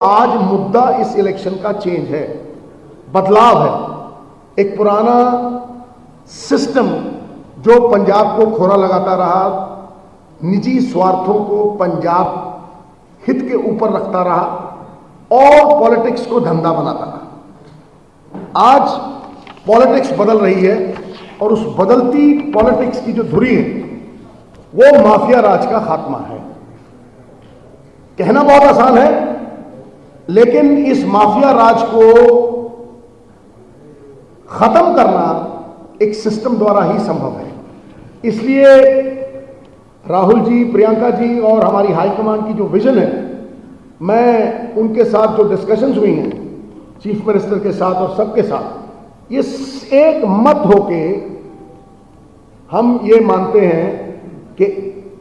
आज मुद्दा इस इलेक्शन का चेंज है, बदलाव है। एक पुराना सिस्टम जो पंजाब को खोरा लगाता रहा, निजी स्वार्थों को पंजाब हित के ऊपर रखता रहा और पॉलिटिक्स को धंधा बनाता रहा। आज पॉलिटिक्स बदल रही है और उस बदलती पॉलिटिक्स की जो धुरी है वो माफिया राज का खात्मा है। कहना बहुत आसान है, लेकिन इस माफिया राज को खत्म करना एक सिस्टम द्वारा ही संभव है। इसलिए राहुल जी, प्रियंका जी और हमारी हाईकमान की जो विजन है, मैं उनके साथ जो डिस्कशंस हुई हैं चीफ मिनिस्टर के साथ और सबके साथ, ये एक मत होके हम ये मानते हैं कि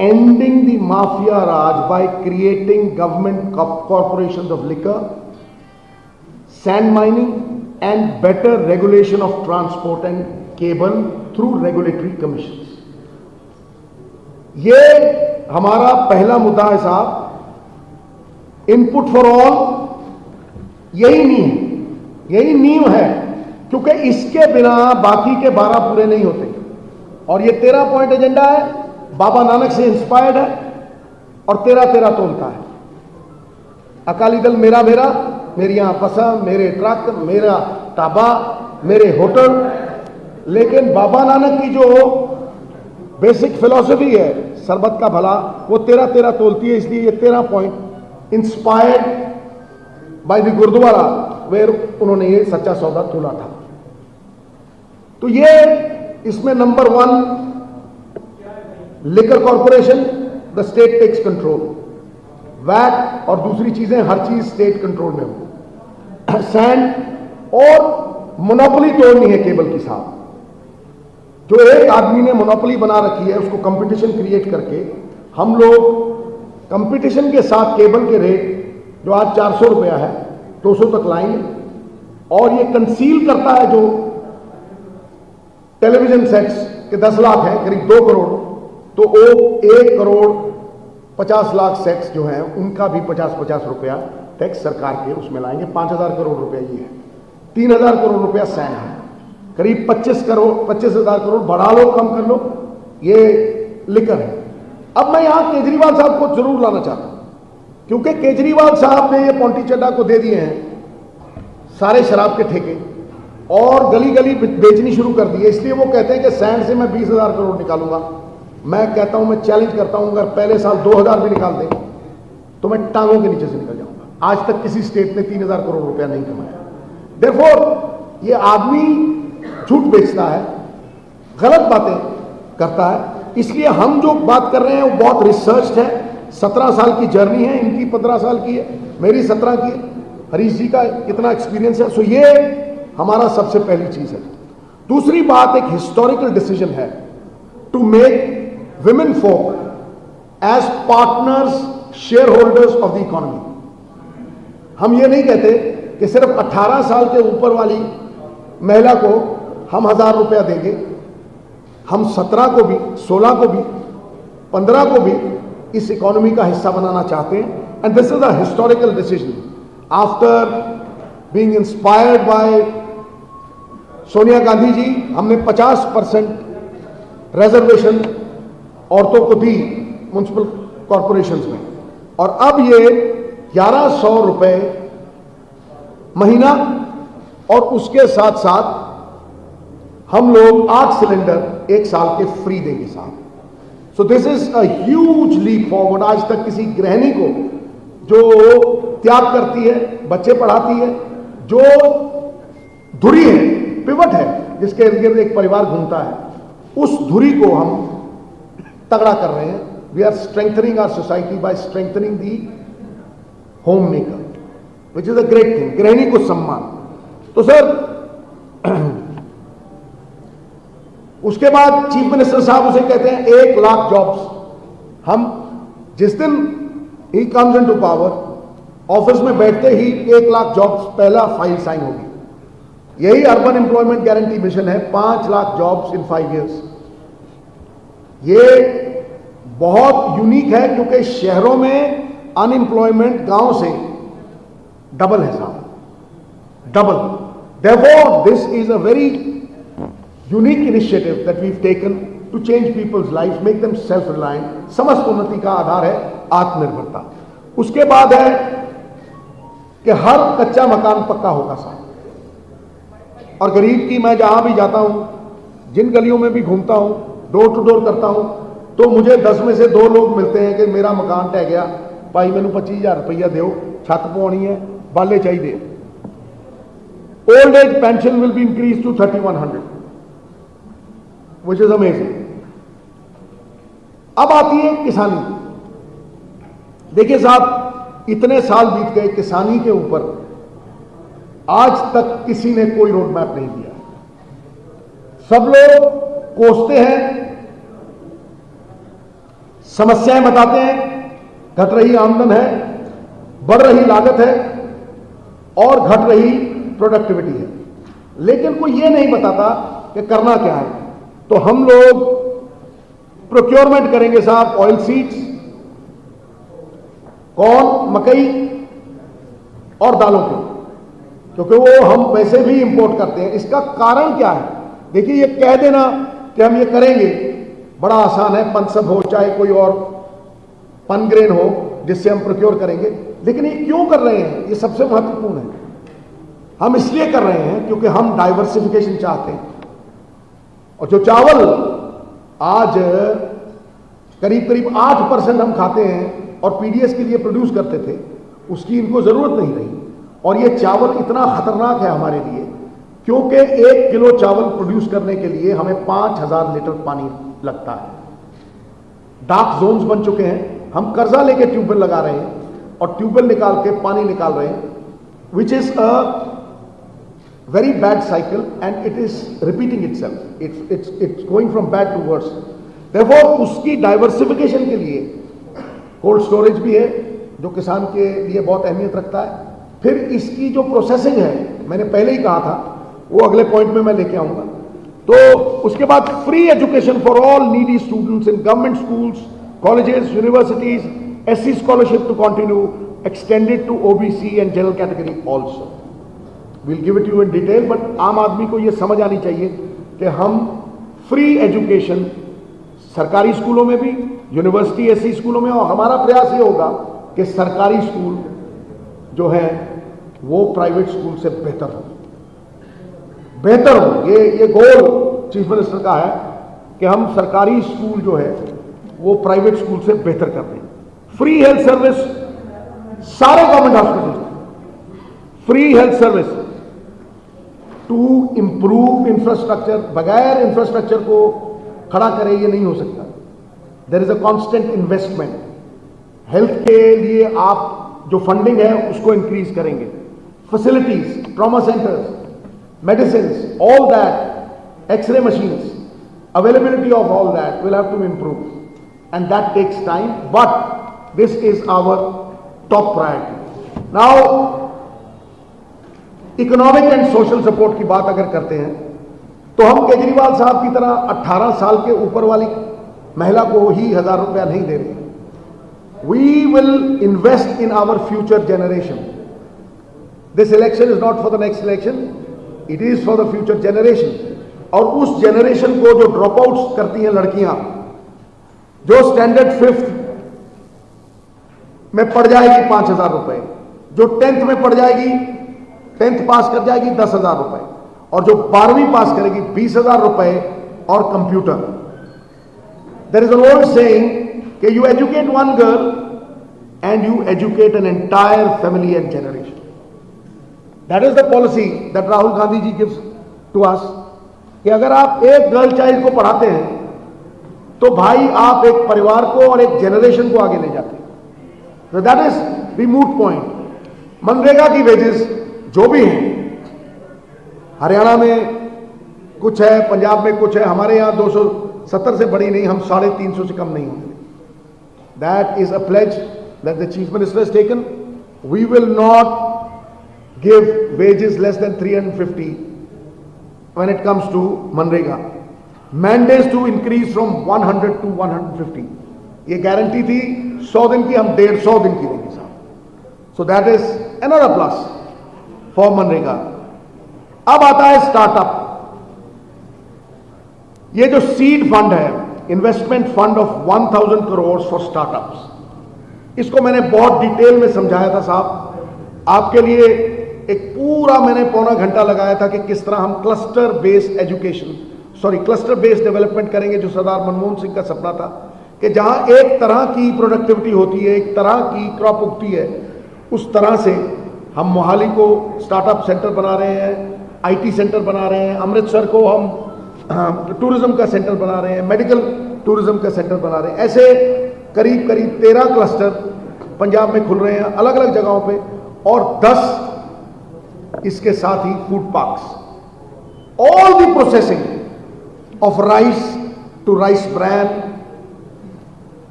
ending the mafia raj by creating government corporations of liquor, sand mining and better regulation of transport and cable through regulatory commissions. ये हमारा पहला मुद्दा है साहब। इनपुट फॉर ऑल यही नींव है, क्योंकि इसके बिना बाकी के 12 पूरे नहीं होते। और ये 13 पॉइंट एजेंडा है, बाबा नानक से इंस्पायर्ड है और 13 तोलता है। अकाली दल मेरा मेरा, मेरी यहां बसा, मेरे ट्रक, मेरा ढाबा, मेरे होटल, लेकिन बाबा नानक की जो बेसिक फिलॉसफी है सरबत का भला, वो 13 तोलती है। इसलिए ये 13 point inspired by the gurdwara where उन्होंने ये सच्चा सौदा तोला था। तो ये इसमें number 1 liquor corporation, the state tax control, VAT और दूसरी चीजें हर चीज स्टेट कंट्रोल में हो। सैंड और मोनोपोली तोड़नी है केबल की साहब। जो एक आदमी ने मोनोपोली बना रखी है उसको कंपटीशन क्रिएट करके हम लोग कंपटीशन के साथ केबल के रेट जो आज 400 रुपया है 200 तक लाएंगे। और ये कंसील करता है जो टेलीविजन सेट्स के 10 लाख है, करीब 2 करोड़, तो वो 1 करोड़ 50 लाख सेट्स जो हैं उनका भी 50-50 रुपया टैक्स सरकार के उसमें लाएंगे। 5000 करोड़ रुपया ये है। 3000 करोड़ रुपया सैन है, करीब 25,000 करोड़, बढ़ा लो कम कर लो, ये लिकर है। अब मैं यहां केजरीवाल साहब को जरूर लाना चाहता हूं, क्योंकि केजरीवाल साहब ने ये पोंटी चड्डा को दे दिए हैं सारे शराब के ठेके और गली गली बेचनी शुरू कर दी है। इसलिए वो कहते हैं कि सैंड से मैं 20,000 करोड़ निकालूंगा। मैं कहता हूं, मैं चैलेंज करता हूं, अगर पहले साल 2000 भी निकाल दें तो मैं टांगों के नीचे से निकल जाऊंगा। आज तक किसी स्टेट ने 3000 करोड़ रुपया नहीं कमाया। देयरफॉर ये आदमी झूठ बेचता है, गलत बातें करता है। इसलिए हम जो बात कर रहे हैं वो बहुत रिसर्च है। 17 साल की जर्नी है, इनकी 15 साल की है, मेरी 17 की है, हरीश जी का कितना एक्सपीरियंस है। सो ये हमारा सबसे पहली चीज है। दूसरी बात, एक हिस्टोरिकल डिसीजन है to make women folk as partners, shareholders of the economy. हम ये नहीं कहते कि सिर्फ 18 साल के ऊपर वाली महिला को हम 1000 रुपया देंगे। हम 17 को भी, 16 को भी, 15 को भी इस इकोनॉमी का हिस्सा बनाना चाहते हैं। And this is a historical decision after being inspired by Sonia Gandhi ji. हमने 50% रिजर्वेशन औरतों को दी म्युनिसिपल कॉरपोरेशंस में, और अब ये 1100 रुपए महीना और उसके साथ साथ हम लोग 8 सिलेंडर 1 साल के फ्री देंगे साहब। So this is a huge leap forward. आज तक किसी गृहिणी को जो त्याग करती है, बच्चे पढ़ाती है, जो धुरी है, पिवट है, जिसके इर्द गिर्द एक परिवार घूमता है, उस धुरी को हम तगड़ा कर रहे हैं। We are strengthening our society by strengthening the home maker, which is a great thing. गृहिणी को सम्मान। तो सर उसके बाद चीफ मिनिस्टर साहब उसे कहते हैं 1 लाख जॉब्स। हम जिस दिन he comes into power, office में बैठते ही 1 लाख जॉब्स पहला फाइल साइन होगी। यही अर्बन एम्प्लॉयमेंट गारंटी मिशन है, 5 लाख जॉब्स इन 5 years। ये बहुत यूनिक है, क्योंकि शहरों में अनएम्प्लॉयमेंट गांव से डबल है साहब, double. Therefore, this is a very unique initiative that we've taken to change people's lives, make them self-reliant. समस्त उन्नति का आधार है आत्मनिर्भरता। उसके बाद है कि हर कच्चा मकान पक्का होगा साहब। और गरीब की, मैं जहां भी जाता हूं, जिन गलियों में भी घूमता हूं, डोर टू डोर करता हूं, तो मुझे 10 में से 2 लोग मिलते हैं कि मेरा मकान ढह गया, भाई मैनू 25,000 रुपया दो, छत पवानी है, बाले चाहिए। Old age pension will be increased to 3,100, which is amazing. अब आती है किसानी। देखिए साहब, इतने साल बीत गए, किसानी के ऊपर आज तक किसी ने कोई रोड मैप नहीं दिया। सब लोग कोसते हैं, समस्याएं बताते हैं, घट रही आमदन है, बढ़ रही लागत है और घट रही प्रोडक्टिविटी है, लेकिन कोई ये नहीं बताता कि करना क्या है। तो हम लोग प्रोक्योरमेंट करेंगे साहब, ऑयल सीड्स, कॉर्न, मकई और दालों की, क्योंकि वो हम वैसे भी इंपोर्ट करते हैं। इसका कारण क्या है? देखिए, ये कह देना कि हम ये करेंगे बड़ा आसान है, पनसब हो चाहे कोई और पनग्रेन हो जिससे हम प्रोक्योर करेंगे, लेकिन ये क्यों कर रहे हैं? ये सबसे महत्वपूर्ण है। हम इसलिए कर रहे हैं क्योंकि हम डाइवर्सिफिकेशन चाहते हैं। और जो चावल आज करीब करीब 8% हम खाते हैं और पीडीएस के लिए प्रोड्यूस करते थे, उसकी इनको जरूरत नहीं रही। और ये चावल इतना खतरनाक है हमारे लिए क्योंकि 1 किलो चावल प्रोड्यूस करने के लिए हमें 5,000 लीटर पानी लगता है। डार्क जोन्स बन चुके हैं, हम कर्जा लेके ट्यूबवेल लगा रहे हैं और ट्यूबवेल निकाल के पानी निकाल रहे हैं, विच is a very bad cycle and it is repeating itself. It's going from bad to worse. Therefore, उसकी डाइवर्सिफिकेशन के लिए कोल्ड स्टोरेज भी है जो किसान के लिए बहुत अहमियत रखता है। फिर इसकी जो प्रोसेसिंग है, मैंने पहले ही कहा था, वो अगले पॉइंट में मैं लेके आऊंगा। तो उसके बाद free education for all needy students in government schools, colleges, universities, SC scholarship to continue, extended to OBC and general category also. We'll give it to you in detail, but आम आदमी को ये समझ आनी चाहिए कि हम फ्री एजुकेशन सरकारी स्कूलों में भी, यूनिवर्सिटी SC स्कूलों में, और हमारा प्रयास ये होगा कि सरकारी स्कूल जो है वो प्राइवेट स्कूल से बेहतर हो। ये गोल चीफ मिनिस्टर का है कि हम सरकारी स्कूल जो है वो प्राइवेट स्कूल से बेहतर कर दें। फ्री हेल्थ सर्विस सारे government hospital, free health service to improve infrastructure. बगैर इंफ्रास्ट्रक्चर को खड़ा करे ये नहीं हो सकता। There is a constant investment. Health के लिए आप जो फंडिंग है उसको इंक्रीज करेंगे, facilities, trauma centres, medicine, all that, x-ray machines, availability of all that will have to improve, and that takes time, but this is our top priority. Now, economic and social support की बात अगर करते हैं तो हम केजरीवाल साहब की तरह 18 साल के ऊपर वाली महिला को ही 1,000 रुपया नहीं दे रहे। We will invest in our future generation. This election is not for the next election, it is for the future generation. और उस जनरेशन को जो ड्रॉप आउट्स करती हैं लड़कियां, जो स्टैंडर्ड 5th में पढ़ जाएगी 5,000 रुपए, जो 10th में पढ़ जाएगी, 10th पास कर जाएगी 10,000 रुपए, और जो 12वीं पास करेगी 20,000 रुपए और computer. There is an old saying कि you educate one girl and you educate an entire family and generation. That is the policy that Rahul Gandhi ji gives to us, कि अगर आप एक गर्ल चाइल्ड को पढ़ाते हैं तो भाई आप एक परिवार को और एक जनरेशन को आगे ले जाते हैं। तो that is the moot point. MNREGA की वेजेस जो भी हैं, हरियाणा में कुछ है, पंजाब में कुछ है, हमारे यहां 270 से बड़ी नहीं, हम 350 से कम नहीं होंगे। That is a pledge that the chief minister has taken. We will not give wages less than 350 when it comes to मनरेगा। Mandates to increase from 100 to 150, ये गारंटी थी 100 दिन की, हम 150 दिन की देंगे साहब। So that is another plus for MNREGA. अब आता है स्टार्टअप। ये जो सीड फंड है, investment fund of 1000 crore for startups, इसको मैंने बहुत डिटेल में समझाया था साहब आपके लिए। एक पूरा मैंने पौना घंटा लगाया था कि किस तरह हम cluster based cluster based development करेंगे, जो सरदार मनमोहन सिंह का सपना था कि जहां एक तरह की प्रोडक्टिविटी होती है, एक तरह की क्रॉप उगती है, उस तरह से हम मोहाली को स्टार्टअप सेंटर बना रहे हैं, आईटी सेंटर बना रहे हैं, अमृतसर को हम टूरिज्म का सेंटर बना रहे हैं, मेडिकल टूरिज्म का सेंटर बना रहे हैं। ऐसे करीब करीब 13 क्लस्टर पंजाब में खुल रहे हैं अलग अलग जगहों पे, और 10 इसके साथ ही food parks. All the processing of rice to rice bran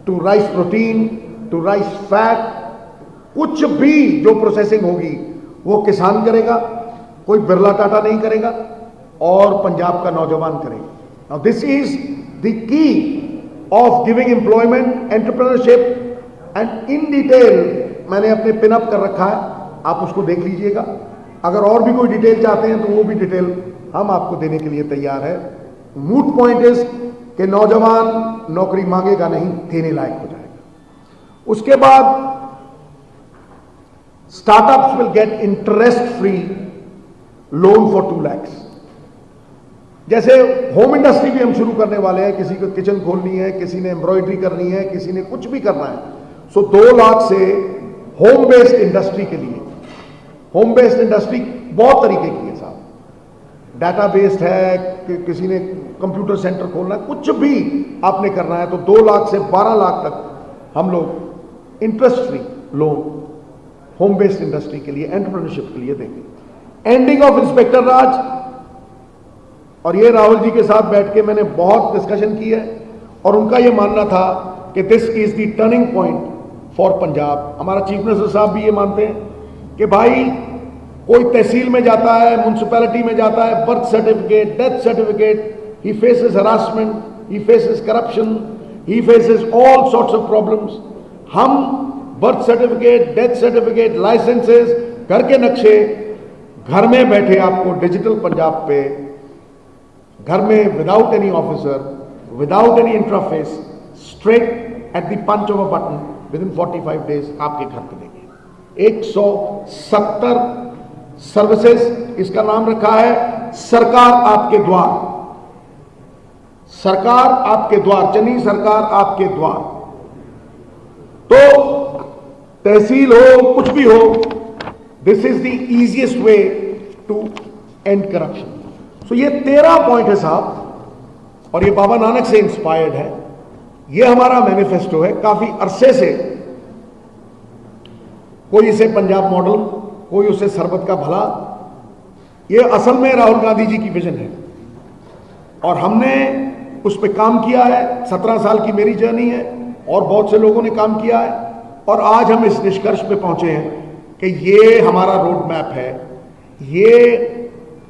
to rice protein to rice fat, कुछ भी जो प्रोसेसिंग होगी वो किसान करेगा, कोई बिरला टाटा नहीं करेगा, और पंजाब का नौजवान करेगा। Now this is the key of giving employment, entrepreneurship and in detail मैंने अपने पिन अप कर रखा है, आप उसको देख लीजिएगा। अगर और भी कोई डिटेल चाहते हैं तो वो भी डिटेल हम आपको देने के लिए तैयार है। मूट पॉइंट इज कि नौजवान नौकरी मांगेगा नहीं, देने लायक हो जाएगा। उसके बाद startups will get interest free loan for 2 lakh. जैसे होम इंडस्ट्री भी हम शुरू करने वाले हैं, किसी को किचन खोलनी है, किसी ने एम्ब्रॉयडरी करनी है, किसी ने कुछ भी करना है, सो 2 लाख से होम बेस्ड इंडस्ट्री के लिए। होम बेस्ड इंडस्ट्री बहुत तरीके की है साहब, डाटा बेस्ड है, किसी ने कंप्यूटर सेंटर खोलना है, कुछ भी आपने करना है तो 2 लाख से 12 लाख तक हम लोग interest free loan home based industry के लिए, एंटरप्रेन्योरशिप के लिए देंगे। एंडिंग ऑफ इंस्पेक्टर राज, और ये राहुल जी के साथ बैठ के मैंने बहुत डिस्कशन की है, और उनका ये मानना था कि this is the turning point for Punjab. हमारा चीफ मिनिस्टर साहब भी ये मानते हैं कि भाई कोई तहसील में जाता है, म्यूनसिपैलिटी में जाता है, birth certificate, death certificate, he faces harassment, he faces corruption, he faces all sorts of problems. हम birth certificate, death certificate, licences, घर के नक्शे, घर में बैठे आपको डिजिटल पंजाब पे, घर में without any officer, without any interface, straight at the punch of a button, within 45 days आपके घर पे देंगे। 170 सर्विसेज, इसका नाम रखा है सरकार आपके द्वार। सरकार आपके द्वार, चनी सरकार आपके द्वार। तो तहसील हो, कुछ भी हो, this is the easiest way to end corruption. So ये 13 पॉइंट है साहब, और ये बाबा नानक से इंस्पायर्ड है। ये हमारा मैनिफेस्टो है। काफी अरसे से कोई इसे पंजाब मॉडल, कोई उसे सरबत का भला, ये असल में राहुल गांधी जी की विजन है, और हमने उस पर काम किया है। 17 साल की मेरी जर्नी है, और बहुत से लोगों ने काम किया है, और आज हम इस निष्कर्ष पे पहुंचे हैं कि ये हमारा रोड मैप है, ये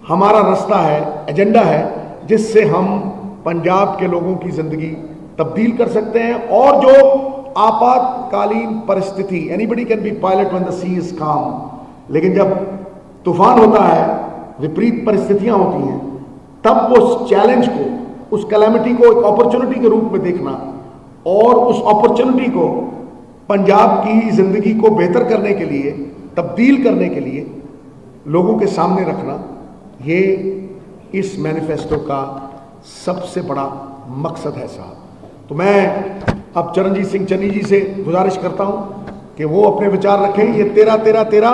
हमारा रास्ता है, एजेंडा है, जिससे हम पंजाब के लोगों की जिंदगी तब्दील कर सकते हैं। और जो आपातकालीन परिस्थिति, anybody can be pilot when the sea is calm, लेकिन जब तूफान होता है, विपरीत परिस्थितियां होती हैं, तब उस चैलेंज को, उस कैलेमिटी को एक अपॉर्चुनिटी के रूप में देखना, और उस अपॉर्चुनिटी को पंजाब की जिंदगी को बेहतर करने के लिए, तब्दील करने के लिए लोगों के सामने रखना, ये इस मैनिफेस्टो का सबसे बड़ा मकसद है साहब। तो मैं अब चरणजीत सिंह चन्नी जी से गुजारिश करता हूं कि वो अपने विचार रखें। ये 13-13-13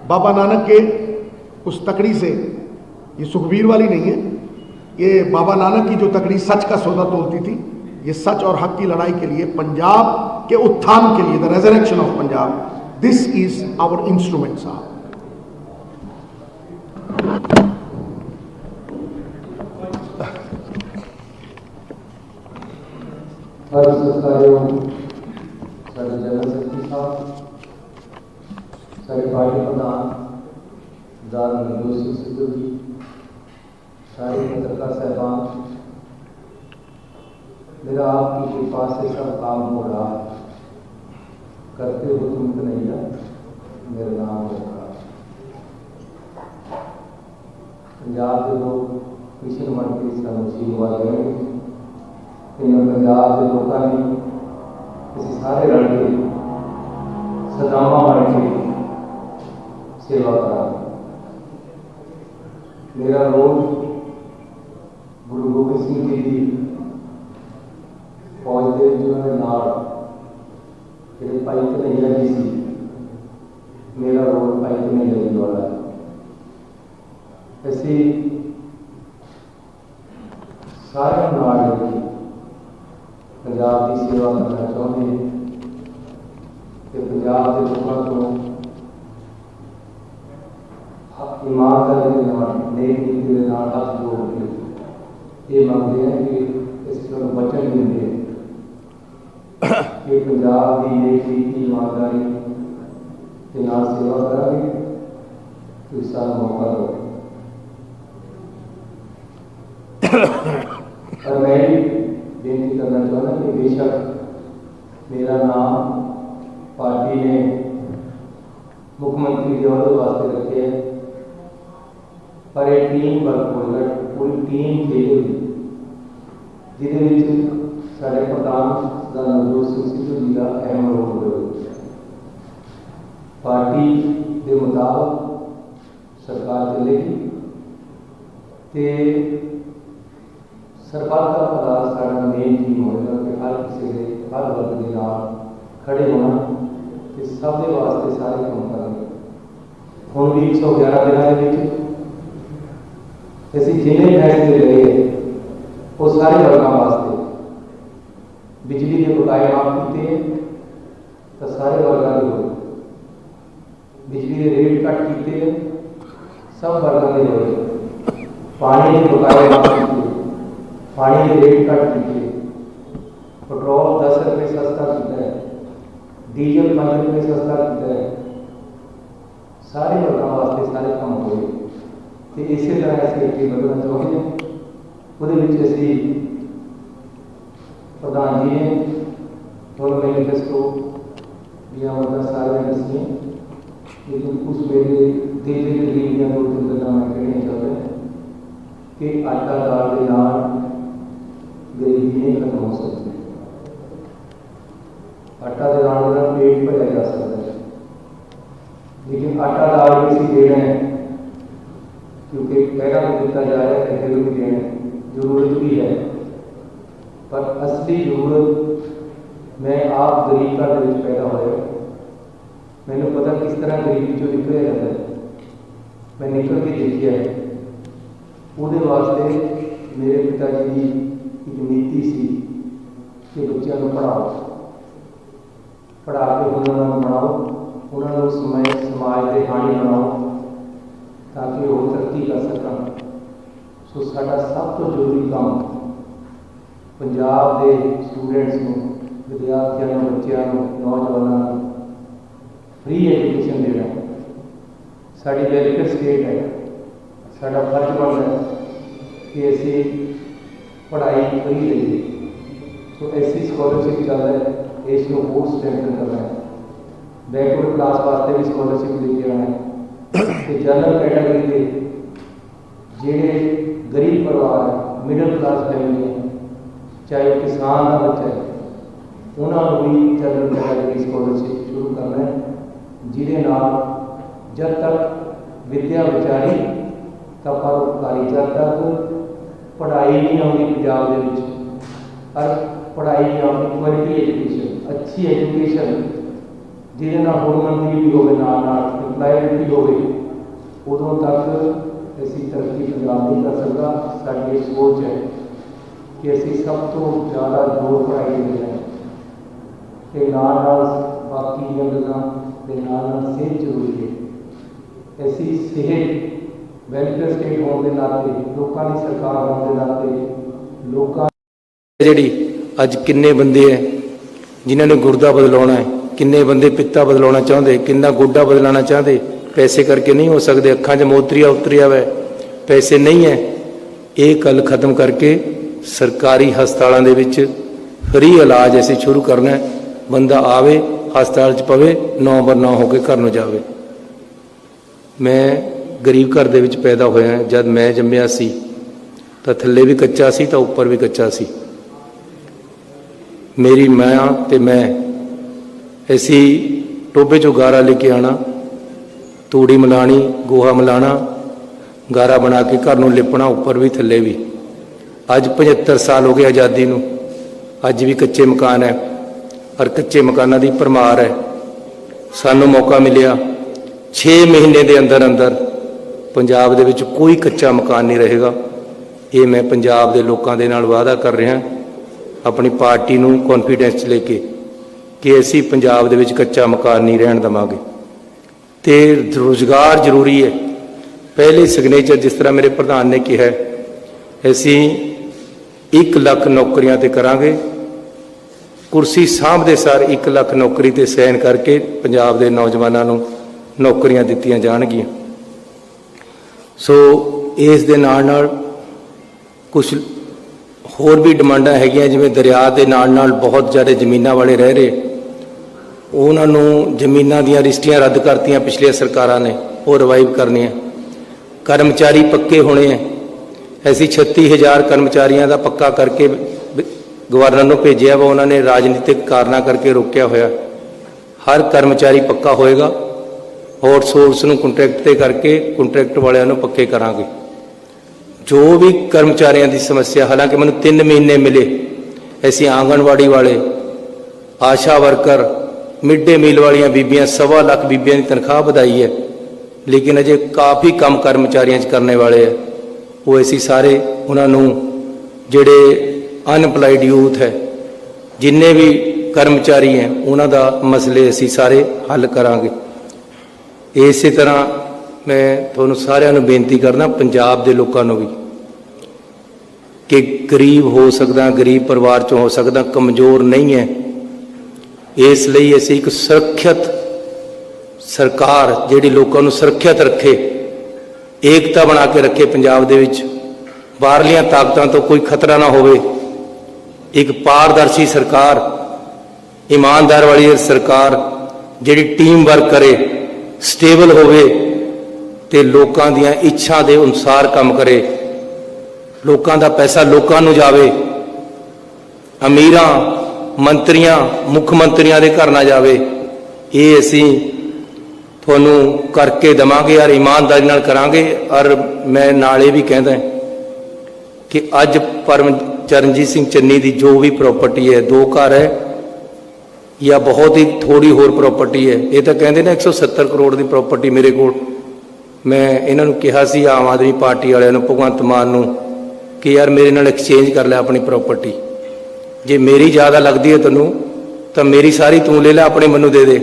बाबा नानक के उस तकड़ी से, ये सुखबीर वाली नहीं है, ये बाबा नानक की जो तकड़ी सच का सौदा तोलती थी, ये सच और हक की लड़ाई के लिए, पंजाब के उत्थान के लिए, the resurrection of Punjab, this is our instrument साहब। सारे जनरल सेक्रेटरी साहब, सारे पार्टी प्रधान, सारे पत्रकार साहबान, मेरा आपकी कृपा से सब काम हो रहा है। करते हो तुम कन्हैया, मेरा नाम होगा। पंजाब के लोग मिशन बन के सानू आशीर्वाद देंगे कि मैं पंजाब के लोगों ने ਅਸੀਂ ਸਾਰੇ ਰਲ ਕੇ ਸਦਾਵਾਂ ਬਣ ਕੇ ਸੇਵਾ ਕਰਾਂਗੇ। ਮੇਰਾ ਰੋਲ ਗੁਰੂ ਗੋਬਿੰਦ ਸਿੰਘ ਜੀ ਦੀ ਫੌਜ ਦੇ ਉਹਨਾਂ ਦੇ ਨਾਲ ਜਿਹੜੇ ਭਾਈ ਕਨ੍ਹਈਆ ਜੀ ਸੀ, ਮੇਰਾ ਰੋਲ ਭਾਈ ਕਨ੍ਹਈਆ ਜੀ ਵਾਲਾ ਹੈ। ਅਸੀਂ ਸਾਰਿਆਂ ਨਾਲ ਮਿਲ ਕੇ पंजाब की सेवा करना चाहते हैं कि पंजाब के लोगों को ईमानदारी के नाल नेक नीति के नाल हाथ जोड़ के ये मांगते हैं कि इसको वचन देंगे कि पंजाब की नेक नीति ईमानदारी के नाल सेवा करेंगे तो इस साल मौका दो। और मैं बेनती करना चाहता कि बेशक मेरा नाम पार्टी ने मुख्यमंत्री के अहदे वास्ते रखे है, पर एक टीम वर्क होगा, पूरी टीम खेलेगी जिसे साढ़े प्रधान सरदार नवजोत सिंह सिद्धू जी का अहम रोल होगा। पार्टी के मुताबिक सरकार चलेगी तो सरकार का भला सारा मेन थीम होगा कि हर किसी के हर वर्ग के नाल खड़े होना कि सब के वास्ते सारे काम करेंगे। हुण भी 111 दिनों के असीं जिन्ने फैसले लए वो सारे वर्गों वास्ते बिजली के बकाए माफ किए तो सारे वर्गों के होए, बिजली के रेट घट किए सब वर्गों के होए, पानी के बकाए माफ किए, पानी के रेट घट किए, पेट्रोल 10 रुपये सस्ता किया है, डीजल 5 रुपये सस्ता किया है, सारे वर्गों वास्ते सारे काम होए। तो इस तरह असीं अगे बढ़ना चाहते हैं। वो असीं प्रधान जी ने और मैनीफेस्टो दियां वजह सारे दसियां, लेकिन उस वेले दिल के करीब दियां 2-3 गल्लां मैं कहना चाहता कि आटा दाल के नाल गरीबी नहीं खत्म हो सकती। आटा के नाल पेट भरिया जा सकता है, लेकिन आटा दाल भी असीं देना है क्योंकि पहला भी दिता जा रहा है, अगे भी देना जरूरत भी है, पर असली जरूरत मैं आप गरीब घर में पैदा होया, मैंने पता किस तरह गरीबी चो निकल जाता है, मैं निकल के देखिया है। वो वास्ते मेरे पिताजी की एक नीति सी कि बच्चों को पढ़ाओ, पढ़ा के उन्होंने बनाओ, उन्होंने समाज के हानी बनाओ ताकि वो तरक्की कर सकन। सो साडा सब तो जरूरी काम पंजाब के स्टूडेंट्स को, विद्यार्थियों, बच्चों, नौजवानों फ्री एजुकेशन देना साड़ी वेलफेयर स्टेट है। साडा फर्ज बनता है कि असी पढ़ाई फ्री लईए। तो ऐसी स्कॉलरशिप चल रहा है, इसको और स्ट्रेंथन करना है। बैकवर्ड क्लास वास्ते भी स्कॉलरशिप लेके आना है कि जनरल कैटेगरी के जेडे गरीब परिवार है, मिडल क्लास फैमिली है, चाहे किसान का बच्चा है, उन्होंने भी जनरल कैटेगरी स्कॉलरशिप शुरू करना है, जिहदे नाल जब तक विद्या विचारी तब परोपकारी, जब तक पढ़ाई नहीं आती पंजाब दे विच, और पढ़ाई नहीं आती क्वालिटी एजुकेशन, अच्छी एजुकेशन जिहदे नाल हुनरमंदी भी होवे, नाल इंप्लायमेंट भी होवे, उदों तक असीं तरक्की पंजाब नहीं कर सकता। साडी सोच है कि असीं सब तो ज़्यादा जोर पढ़ाई दे रहे हैं कि नाल बाकी गल्लां दे नाल सेहत जरूरी है। ऐसी सेहत वेलफेयर स्टेट होने के नाते, लोगों की सरकार होने के नाते, लोगों जी अज किन्ने बंदे है जिन्होंने गुर्दा बदलाना है, किन्ने बंदे पित्ता बदलाना चाहते, किन्ना गोडा बदलाना चाहते, पैसे करके नहीं हो सकते, अखां च मोतरिया उतरिया वै, पैसे नहीं है। ये गल खत्म करके सरकारी हस्पतालों के विच फ्री इलाज ऐसे शुरू करना है। बंदा आवे हस्पताल च पवे, 9 बर 9 होकर घर न जावे। मैं ਗਰੀਬ ਘਰ ਦੇ ਵਿੱਚ ਪੈਦਾ ਹੋਇਆ। ਜਦ ਮੈਂ ਜੰਮਿਆ ਸੀ ਤਾਂ ਥੱਲੇ ਵੀ ਕੱਚਾ ਸੀ ਤਾਂ ਉੱਪਰ ਵੀ ਕੱਚਾ ਸੀ। ਮੇਰੀ ਮਾਂ ਤੇ ਮੈਂ ਅਸੀਂ ਟੋਬੇ 'ਚੋਂ ਗਾਰਾ ਲੈ ਕੇ ਆਉਣਾ, ਤੂੜੀ ਮਿਲਾਣੀ, ਗੋਹਾ ਮਿਲਾਣਾ, ਗਾਰਾ ਬਣਾ ਕੇ ਘਰ ਨੂੰ ਲਿਪਣਾ, ਉੱਪਰ ਵੀ ਥੱਲੇ ਵੀ। ਅੱਜ 75 ਸਾਲ ਹੋ ਗਏ ਆਜ਼ਾਦੀ ਨੂੰ, ਅੱਜ ਵੀ ਕੱਚੇ ਮਕਾਨ ਹੈ ਔਰ ਕੱਚੇ ਮਕਾਨਾਂ ਦੀ ਭਰਮਾਰ ਹੈ। ਸਾਨੂੰ ਮੌਕਾ ਮਿਲਿਆ 6 ਮਹੀਨੇ ਦੇ ਅੰਦਰ ਅੰਦਰ ਪੰਜਾਬ ਦੇ ਵਿੱਚ ਕੋਈ ਕੱਚਾ ਮਕਾਨ ਨਹੀਂ ਰਹੇਗਾ। ਇਹ ਮੈਂ ਪੰਜਾਬ ਦੇ ਲੋਕਾਂ ਦੇ ਨਾਲ ਵਾਅਦਾ ਕਰ ਰਿਹਾ, ਆਪਣੀ ਪਾਰਟੀ ਨੂੰ ਕੌਨਫੀਡੈਂਸ 'ਚ ਲੈ ਕੇ, ਕਿ ਅਸੀਂ ਪੰਜਾਬ ਦੇ ਵਿੱਚ ਕੱਚਾ ਮਕਾਨ ਨਹੀਂ ਰਹਿਣ ਦੇਵਾਂਗੇ। ਤੇ ਰੁਜ਼ਗਾਰ ਜ਼ਰੂਰੀ ਹੈ। ਪਹਿਲੇ ਸਿਗਨੇਚਰ ਜਿਸ ਤਰ੍ਹਾਂ ਮੇਰੇ ਪ੍ਰਧਾਨ ਨੇ ਕਿਹਾ, ਅਸੀਂ 1 ਲੱਖ ਨੌਕਰੀਆਂ ਤੇ ਕਰਾਂਗੇ। ਕੁਰਸੀ ਸਾਂਭਦੇ ਸਾਰ 1 ਲੱਖ ਨੌਕਰੀ ਤੇ ਸਾਈਨ ਕਰਕੇ ਪੰਜਾਬ ਦੇ ਨੌਜਵਾਨਾਂ ਨੂੰ ਨੌਕਰੀਆਂ ਦਿੱਤੀਆਂ ਜਾਣਗੀਆਂ। ਸੋ ਇਸ ਦੇ ਨਾਲ ਨਾਲ ਕੁਝ ਹੋਰ ਵੀ ਡਿਮਾਂਡਾਂ ਹੈਗੀਆਂ, ਜਿਵੇਂ ਦਰਿਆ ਦੇ ਨਾਲ ਨਾਲ ਬਹੁਤ ਜ਼ਿਆਦਾ ਜ਼ਮੀਨਾਂ ਵਾਲੇ ਰਹਿ ਰਹੇ, ਉਹਨਾਂ ਨੂੰ ਜ਼ਮੀਨਾਂ ਦੀਆਂ ਰਜਿਸਟਰੀਆਂ ਰੱਦ ਕਰਤੀਆਂ ਪਿਛਲੀਆਂ ਸਰਕਾਰਾਂ ਨੇ, ਉਹ ਰਿਵਾਈਵ ਕਰਨੀਆਂ। ਕਰਮਚਾਰੀ ਪੱਕੇ ਹੋਣੇ ਹੈ। ਅਸੀਂ 36,000 ਕਰਮਚਾਰੀਆਂ ਦਾ ਪੱਕਾ ਕਰਕੇ ਗਵਰਨਰ ਨੂੰ ਭੇਜਿਆ ਵਾ, ਉਹਨਾਂ ਨੇ ਰਾਜਨੀਤਿਕ ਕਾਰਨਾਂ ਕਰਕੇ ਰੋਕਿਆ ਹੋਇਆ। ਹਰ ਕਰਮਚਾਰੀ ਪੱਕਾ ਹੋਏਗਾ। ਆਊਟਸੋਰਸ ਨੂੰ ਕੰਟਰੈਕਟ ਤੇ ਕਰਕੇ ਕੰਟਰੈਕਟ ਵਾਲਿਆਂ ਨੂੰ ਪੱਕੇ ਕਰਾਂਗੇ। ਜੋ ਵੀ ਕਰਮਚਾਰੀਆਂ ਦੀ ਸਮੱਸਿਆ, ਹਾਲਾਂਕਿ ਮੈਨੂੰ 3 ਮਹੀਨੇ ਮਿਲੇ, ਅਸੀਂ ਆਂਗਣਵਾੜੀ ਵਾਲੇ, ਆਸ਼ਾ ਵਰਕਰ, ਮਿਡ ਡੇ ਮੀਲ ਵਾਲੀਆਂ ਬੀਬੀਆਂ, 1.25 ਲੱਖ ਬੀਬੀਆਂ ਦੀ ਤਨਖਾਹ ਵਧਾਈ ਹੈ, ਲੇਕਿਨ ਅਜੇ ਕਾਫੀ ਕੰਮ ਕਰਮਚਾਰੀਆਂ 'ਚ ਕਰਨੇ ਵਾਲੇ ਹੈ। ਉਹ ਅਸੀਂ ਸਾਰੇ ਉਹਨਾਂ ਨੂੰ, ਜਿਹੜੇ ਅਨਪਲਾਈਡ ਯੂਥ ਹੈ, ਜਿੰਨੇ ਵੀ ਕਰਮਚਾਰੀ ਹੈ, ਉਹਨਾਂ ਦਾ ਮਸਲੇ ਅਸੀਂ ਸਾਰੇ ਹੱਲ ਕਰਾਂਗੇ। ਇਸੇ ਤਰ੍ਹਾਂ ਮੈਂ ਤੁਹਾਨੂੰ ਸਾਰਿਆਂ ਨੂੰ ਬੇਨਤੀ ਕਰਦਾ, ਪੰਜਾਬ ਦੇ ਲੋਕਾਂ ਨੂੰ ਵੀ, ਕਿ ਗਰੀਬ ਹੋ ਸਕਦਾ, ਗਰੀਬ ਪਰਿਵਾਰ 'ਚੋਂ ਹੋ ਸਕਦਾ, ਕਮਜ਼ੋਰ ਨਹੀਂ ਹੈ। ਇਸ ਲਈ ਅਸੀਂ ਇੱਕ ਸੁਰੱਖਿਅਤ ਸਰਕਾਰ, ਜਿਹੜੀ ਲੋਕਾਂ ਨੂੰ ਸੁਰੱਖਿਅਤ ਰੱਖੇ, ਏਕਤਾ ਬਣਾ ਕੇ ਰੱਖੇ ਪੰਜਾਬ ਦੇ ਵਿੱਚ, ਬਾਹਰਲੀਆਂ ਤਾਕਤਾਂ ਤੋਂ ਕੋਈ ਖਤਰਾ ਨਾ ਹੋਵੇ, ਇੱਕ ਪਾਰਦਰਸ਼ੀ ਸਰਕਾਰ, ਇਮਾਨਦਾਰ ਵਾਲੀ ਸਰਕਾਰ, ਜਿਹੜੀ ਟੀਮ ਵਰਕ ਕਰੇ, ਸਟੇਬਲ ਹੋਵੇ ਤੇ ਲੋਕਾਂ ਦੀਆਂ ਇੱਛਾ ਦੇ ਅਨੁਸਾਰ ਕੰਮ ਕਰੇ। ਲੋਕਾਂ ਦਾ ਪੈਸਾ ਲੋਕਾਂ ਨੂੰ ਜਾਵੇ, ਅਮੀਰਾਂ, ਮੰਤਰੀਆਂ, ਮੁੱਖ ਮੰਤਰੀਆਂ ਦੇ ਘਰ ਨਾ ਜਾਵੇ। ਇਹ ਅਸੀਂ ਤੁਹਾਨੂੰ ਕਰਕੇ ਦੇਵਾਂਗੇ ਔਰ ਇਮਾਨਦਾਰੀ ਨਾਲ ਕਰਾਂਗੇ। ਔਰ ਮੈਂ ਨਾਲ ਇਹ ਵੀ ਕਹਿੰਦਾ ਕਿ ਅੱਜ ਚਰਨਜੀਤ ਸਿੰਘ ਚੰਨੀ ਦੀ ਜੋ ਵੀ ਪ੍ਰਾਪਰਟੀ ਹੈ, 2 ਘਰ ਹੈ ਜਾਂ ਬਹੁਤ ਹੀ ਥੋੜੀ ਹੋਰ ਪ੍ਰਾਪਰਟੀ ਹੈ, ਇਹ ਤਾਂ ਕਹਿੰਦੇ ਨੇ 170 ਕਰੋੜ ਦੀ ਪ੍ਰਾਪਰਟੀ ਮੇਰੇ ਕੋਲ। ਮੈਂ ਇਹਨਾਂ ਨੂੰ ਕਿਹਾ ਸੀ, ਆਮ ਆਦਮੀ ਪਾਰਟੀ ਵਾਲਿਆਂ ਨੂੰ, ਭਗਵੰਤ ਮਾਨ ਨੂੰ, ਕਿ ਯਾਰ ਮੇਰੇ ਨਾਲ ਐਕਸਚੇਂਜ ਕਰ ਲੈ ਆਪਣੀ ਪ੍ਰਾਪਰਟੀ। ਜੇ ਮੇਰੀ ਜ਼ਿਆਦਾ ਲੱਗਦੀ ਹੈ ਤੈਨੂੰ ਤਾਂ ਮੇਰੀ ਸਾਰੀ ਤੂੰ ਲੈ ਲੈ, ਆਪਣੇ ਮੈਨੂੰ ਦੇ ਦੇ।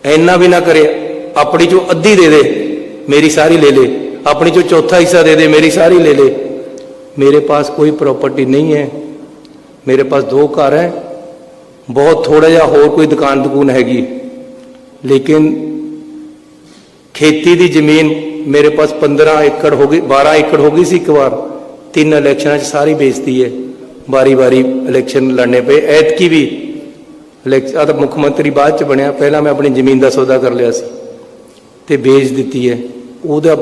ਇੰਨਾ ਵੀ ਨਾ ਕਰੇ, ਆਪਣੀ ਚੋਂ ਅੱਧੀ ਦੇ ਦੇ, ਮੇਰੀ ਸਾਰੀ ਲੈ ਲੈ, ਆਪਣੀ ਚੋਂ ਚੌਥਾ ਹਿੱਸਾ ਦੇ ਦੇ, ਮੇਰੀ ਸਾਰੀ ਲੈ ਲੈ। मेरे पास कोई प्रॉपर्टी नहीं है, मेरे पास 2 घर है, बहुत थोड़ा जा होर कोई दुकान दुकान हैगी, लेकिन खेती दी जमीन मेरे पास 15 एकड़ हो गई, 12 एकड़ हो गई सी एक बार। 3 इलैक्शन सारी बेचती है, बारी बारी इलैक्शन लड़ने पे। ऐतकी भी इलैक्शन तो मुख्यमंत्री बाद च बनया, पहला मैं अपनी जमीन का सौदा कर लिया सी ते बेच दी है, ਉਹਦਾ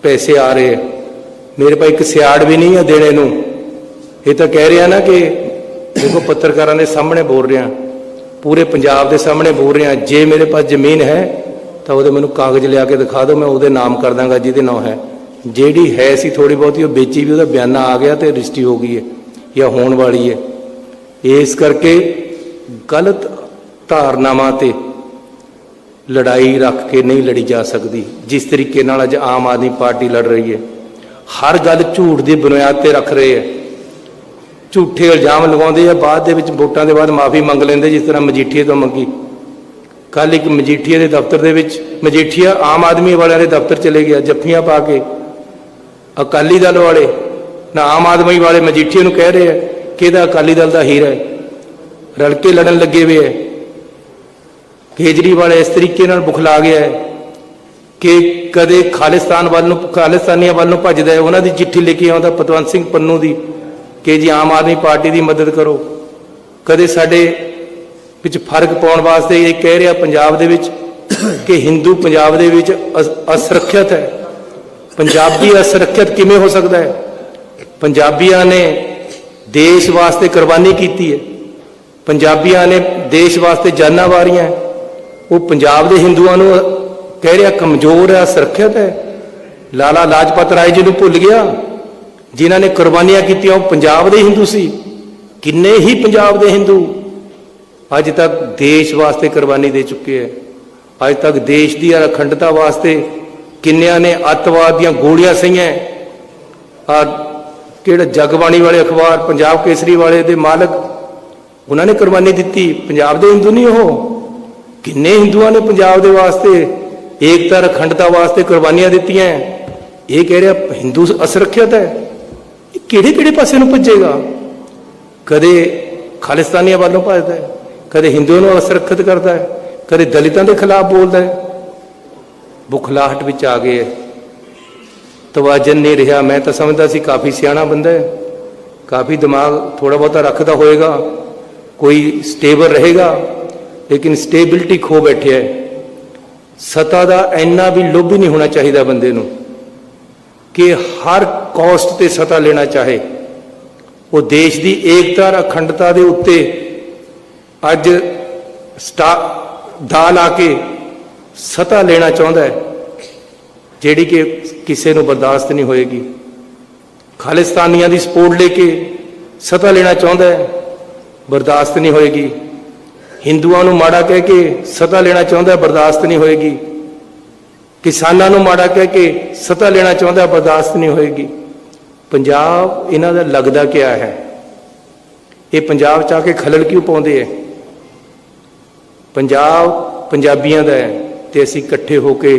पैसे आ रहे हैं। मेरे पास एक सियाड़ भी नहीं है देने नूं। ये तो कह रहा ना कि देखो पत्रकारों के सामने बोल रहा, पूरे पंजाब के सामने बोल रहा, जे मेरे पास जमीन है तो वो मैंने कागज लिया के दिखा दो, मैं वो नाम कर दांगा जिहदे नाम है। ਜਿਹੜੀ है सी थोड़ी बहुती बेची भी, ਉਹਦਾ ਬਿਆਨਾ आ गया तो रजिस्ट्री हो गई है या होने वाली है। इस करके गलत धारनावां ते लड़ाई रख के नहीं लड़ी जा सकती। जिस तरीके नाल अज आम आदमी पार्टी लड़ रही है, हर गल झूठ की बुनियाद पर रख रहे हैं, झूठे इल्जाम लगाते हैं, बाद दे विच वोटां दे बाद माफ़ी मंग लेंदे, जिस तरह मजीठीए तो मंगी। कल एक मजीठीए के दफ्तर दे विच मजीठीआ आम आदमी वाले के दफ्तर चले गया, जफ्फियां पा के। अकाली दल वाले ना आम आदमी वाले मजीठीए नूं कह रहे हैं कि इहदा अकाली दल का हीरा है, रल के लड़न लगे हुए है। केजरीवाल इस तरीके नाल बुखला गया है कि कदे खालिस्तान वाल नूं, खालिस्तानियां वाल नूं भजदा है, उन्हां दी चिट्ठी लेके आउंदा पतवंत सिंह पन्नू दी कि जी आम आदमी पार्टी की मदद करो। कदे साडे विच फर्क पाउण वास्ते ये कह रहा पंजाब दे विच कि हिंदू पंजाब दे विच असुरक्षित है, ਪੰਜਾਬੀ ਅਸੁਰੱਖਿਅਤ ਕਿਵੇਂ ਹੋ ਸਕਦਾ ਹੈ? ਪੰਜਾਬੀਆਂ ਨੇ ਦੇਸ਼ ਵਾਸਤੇ ਕੁਰਬਾਨੀ ਕੀਤੀ ਹੈ, ਪੰਜਾਬੀਆਂ ਨੇ ਦੇਸ਼ ਵਾਸਤੇ ਜਾਨਾਂ ਵਾਰੀਆਂ ਹੈ। ਉਹ ਪੰਜਾਬ ਦੇ ਹਿੰਦੂਆਂ ਨੂੰ ਕਹਿ ਰਿਹਾ ਕਮਜ਼ੋਰ ਹੈ, ਅਸੁਰੱਖਿਅਤ ਹੈ। ਲਾਲਾ ਲਾਜਪਤ ਰਾਏ ਜੀ ਨੂੰ ਭੁੱਲ ਗਿਆ? ਜਿਨ੍ਹਾਂ ਨੇ ਕੁਰਬਾਨੀਆਂ ਕੀਤੀਆਂ ਉਹ ਪੰਜਾਬ ਦੇ ਹਿੰਦੂ ਸੀ। ਕਿੰਨੇ ਹੀ ਪੰਜਾਬ ਦੇ ਹਿੰਦੂ ਅੱਜ ਤੱਕ ਦੇਸ਼ ਵਾਸਤੇ ਕੁਰਬਾਨੀ ਦੇ ਚੁੱਕੇ ਹੈ। ਅੱਜ ਤੱਕ ਦੇਸ਼ ਦੀ ਅਖੰਡਤਾ ਵਾਸਤੇ ਕਿੰਨਿਆਂ ਨੇ ਅੱਤਵਾਦ ਦੀਆਂ ਗੋਲੀਆਂ ਸਹੀਆਂ। ਆ ਕਿਹੜਾ ਜਗਬਾਣੀ ਵਾਲੇ ਅਖਬਾਰ, ਪੰਜਾਬ ਕੇਸਰੀ ਵਾਲੇ ਦੇ ਮਾਲਕ, ਉਹਨਾਂ ਨੇ ਕੁਰਬਾਨੀ ਦਿੱਤੀ। ਪੰਜਾਬ ਦੇ ਹਿੰਦੂ ਨਹੀਂ ਉਹ। ਕਿੰਨੇ ਹਿੰਦੂਆਂ ਨੇ ਪੰਜਾਬ ਦੇ ਵਾਸਤੇ, ਏਕਤਾ ਅਖੰਡਤਾ ਵਾਸਤੇ ਕੁਰਬਾਨੀਆਂ ਦਿੱਤੀਆਂ। ਇਹ ਕਹਿ ਰਿਹਾ ਹਿੰਦੂ ਅਸੁਰੱਖਿਅਤ ਹੈ। ਇਹ ਕਿਹੜੇ ਕਿਹੜੇ ਪਾਸੇ ਨੂੰ ਭੱਜੇਗਾ? ਕਦੇ ਖਾਲਿਸਤਾਨੀਆਂ ਵੱਲੋਂ ਭੱਜਦਾ ਹੈ, ਕਦੇ ਹਿੰਦੂਆਂ ਨੂੰ ਅਸੁਰੱਖਿਅਤ ਕਰਦਾ ਹੈ, ਕਦੇ ਦਲਿਤਾਂ ਦੇ ਖਿਲਾਫ ਬੋਲਦਾ ਹੈ। ਬੁਖਲਾਹਟ ਵਿੱਚ ਆ ਗਏ ਹੈ, ਤਵਾਜ਼ਨ ਨਹੀਂ ਰਿਹਾ। ਮੈਂ ਤਾਂ ਸਮਝਦਾ ਸੀ ਕਾਫੀ ਸਿਆਣਾ ਬੰਦਾ ਹੈ, ਕਾਫੀ ਦਿਮਾਗ ਥੋੜਾ ਬਹੁਤਾ ਰੱਖਦਾ ਹੋਏਗਾ, ਕੋਈ ਸਟੇਬਲ ਰਹੇਗਾ, ਲੇਕਿਨ ਸਟੇਬਿਲਿਟੀ ਖੋ ਬੈਠਿਆ ਹੈ। ਸੱਤਾ ਦਾ ਇੰਨਾ ਵੀ ਲੋਭੀ ਨਹੀਂ ਹੋਣਾ ਚਾਹੀਦਾ ਬੰਦੇ ਨੂੰ ਕਿ ਹਰ ਕਾਸਟ ਤੇ ਸੱਤਾ ਲੈਣਾ ਚਾਹੇ। ਉਹ ਦੇਸ਼ ਦੀ ਏਕਤਾ ਅਖੰਡਤਾ ਦੇ ਉੱਤੇ ਅੱਜ ਦਾ ਲਾ ਕੇ ਸੱਤਾ ਲੈਣਾ ਚਾਹੁੰਦਾ ਹੈ, ਜਿਹੜੀ ਕਿ ਕਿਸੇ ਨੂੰ ਬਰਦਾਸ਼ਤ ਨਹੀਂ ਹੋਏਗੀ। ਖਾਲਿਸਤਾਨੀਆਂ ਦੀ ਸਪੋਰਟ ਲੈ ਕੇ ਸੱਤਾ ਲੈਣਾ ਚਾਹੁੰਦਾ ਹੈ, ਬਰਦਾਸ਼ਤ ਨਹੀਂ ਹੋਏਗੀ। ਹਿੰਦੂਆਂ ਨੂੰ ਮਾੜਾ ਕਹਿ ਕੇ ਸੱਤਾ ਲੈਣਾ ਚਾਹੁੰਦਾ, ਬਰਦਾਸ਼ਤ ਨਹੀਂ ਹੋਏਗੀ। ਕਿਸਾਨਾਂ ਨੂੰ ਮਾੜਾ ਕਹਿ ਕੇ ਸੱਤਾ ਲੈਣਾ ਚਾਹੁੰਦਾ, ਬਰਦਾਸ਼ਤ ਨਹੀਂ ਹੋਏਗੀ। ਪੰਜਾਬ ਇਹਨਾਂ ਦਾ ਲੱਗਦਾ ਕਿਆ ਹੈ? ਇਹ ਪੰਜਾਬ 'ਚ ਆ ਕੇ ਖਲਲ ਕਿਉਂ ਪਾਉਂਦੇ ਹੈ? ਪੰਜਾਬ ਪੰਜਾਬੀਆਂ ਦਾ ਹੈ ਤੇ ਅਸੀਂ ਇਕੱਠੇ ਹੋ ਕੇ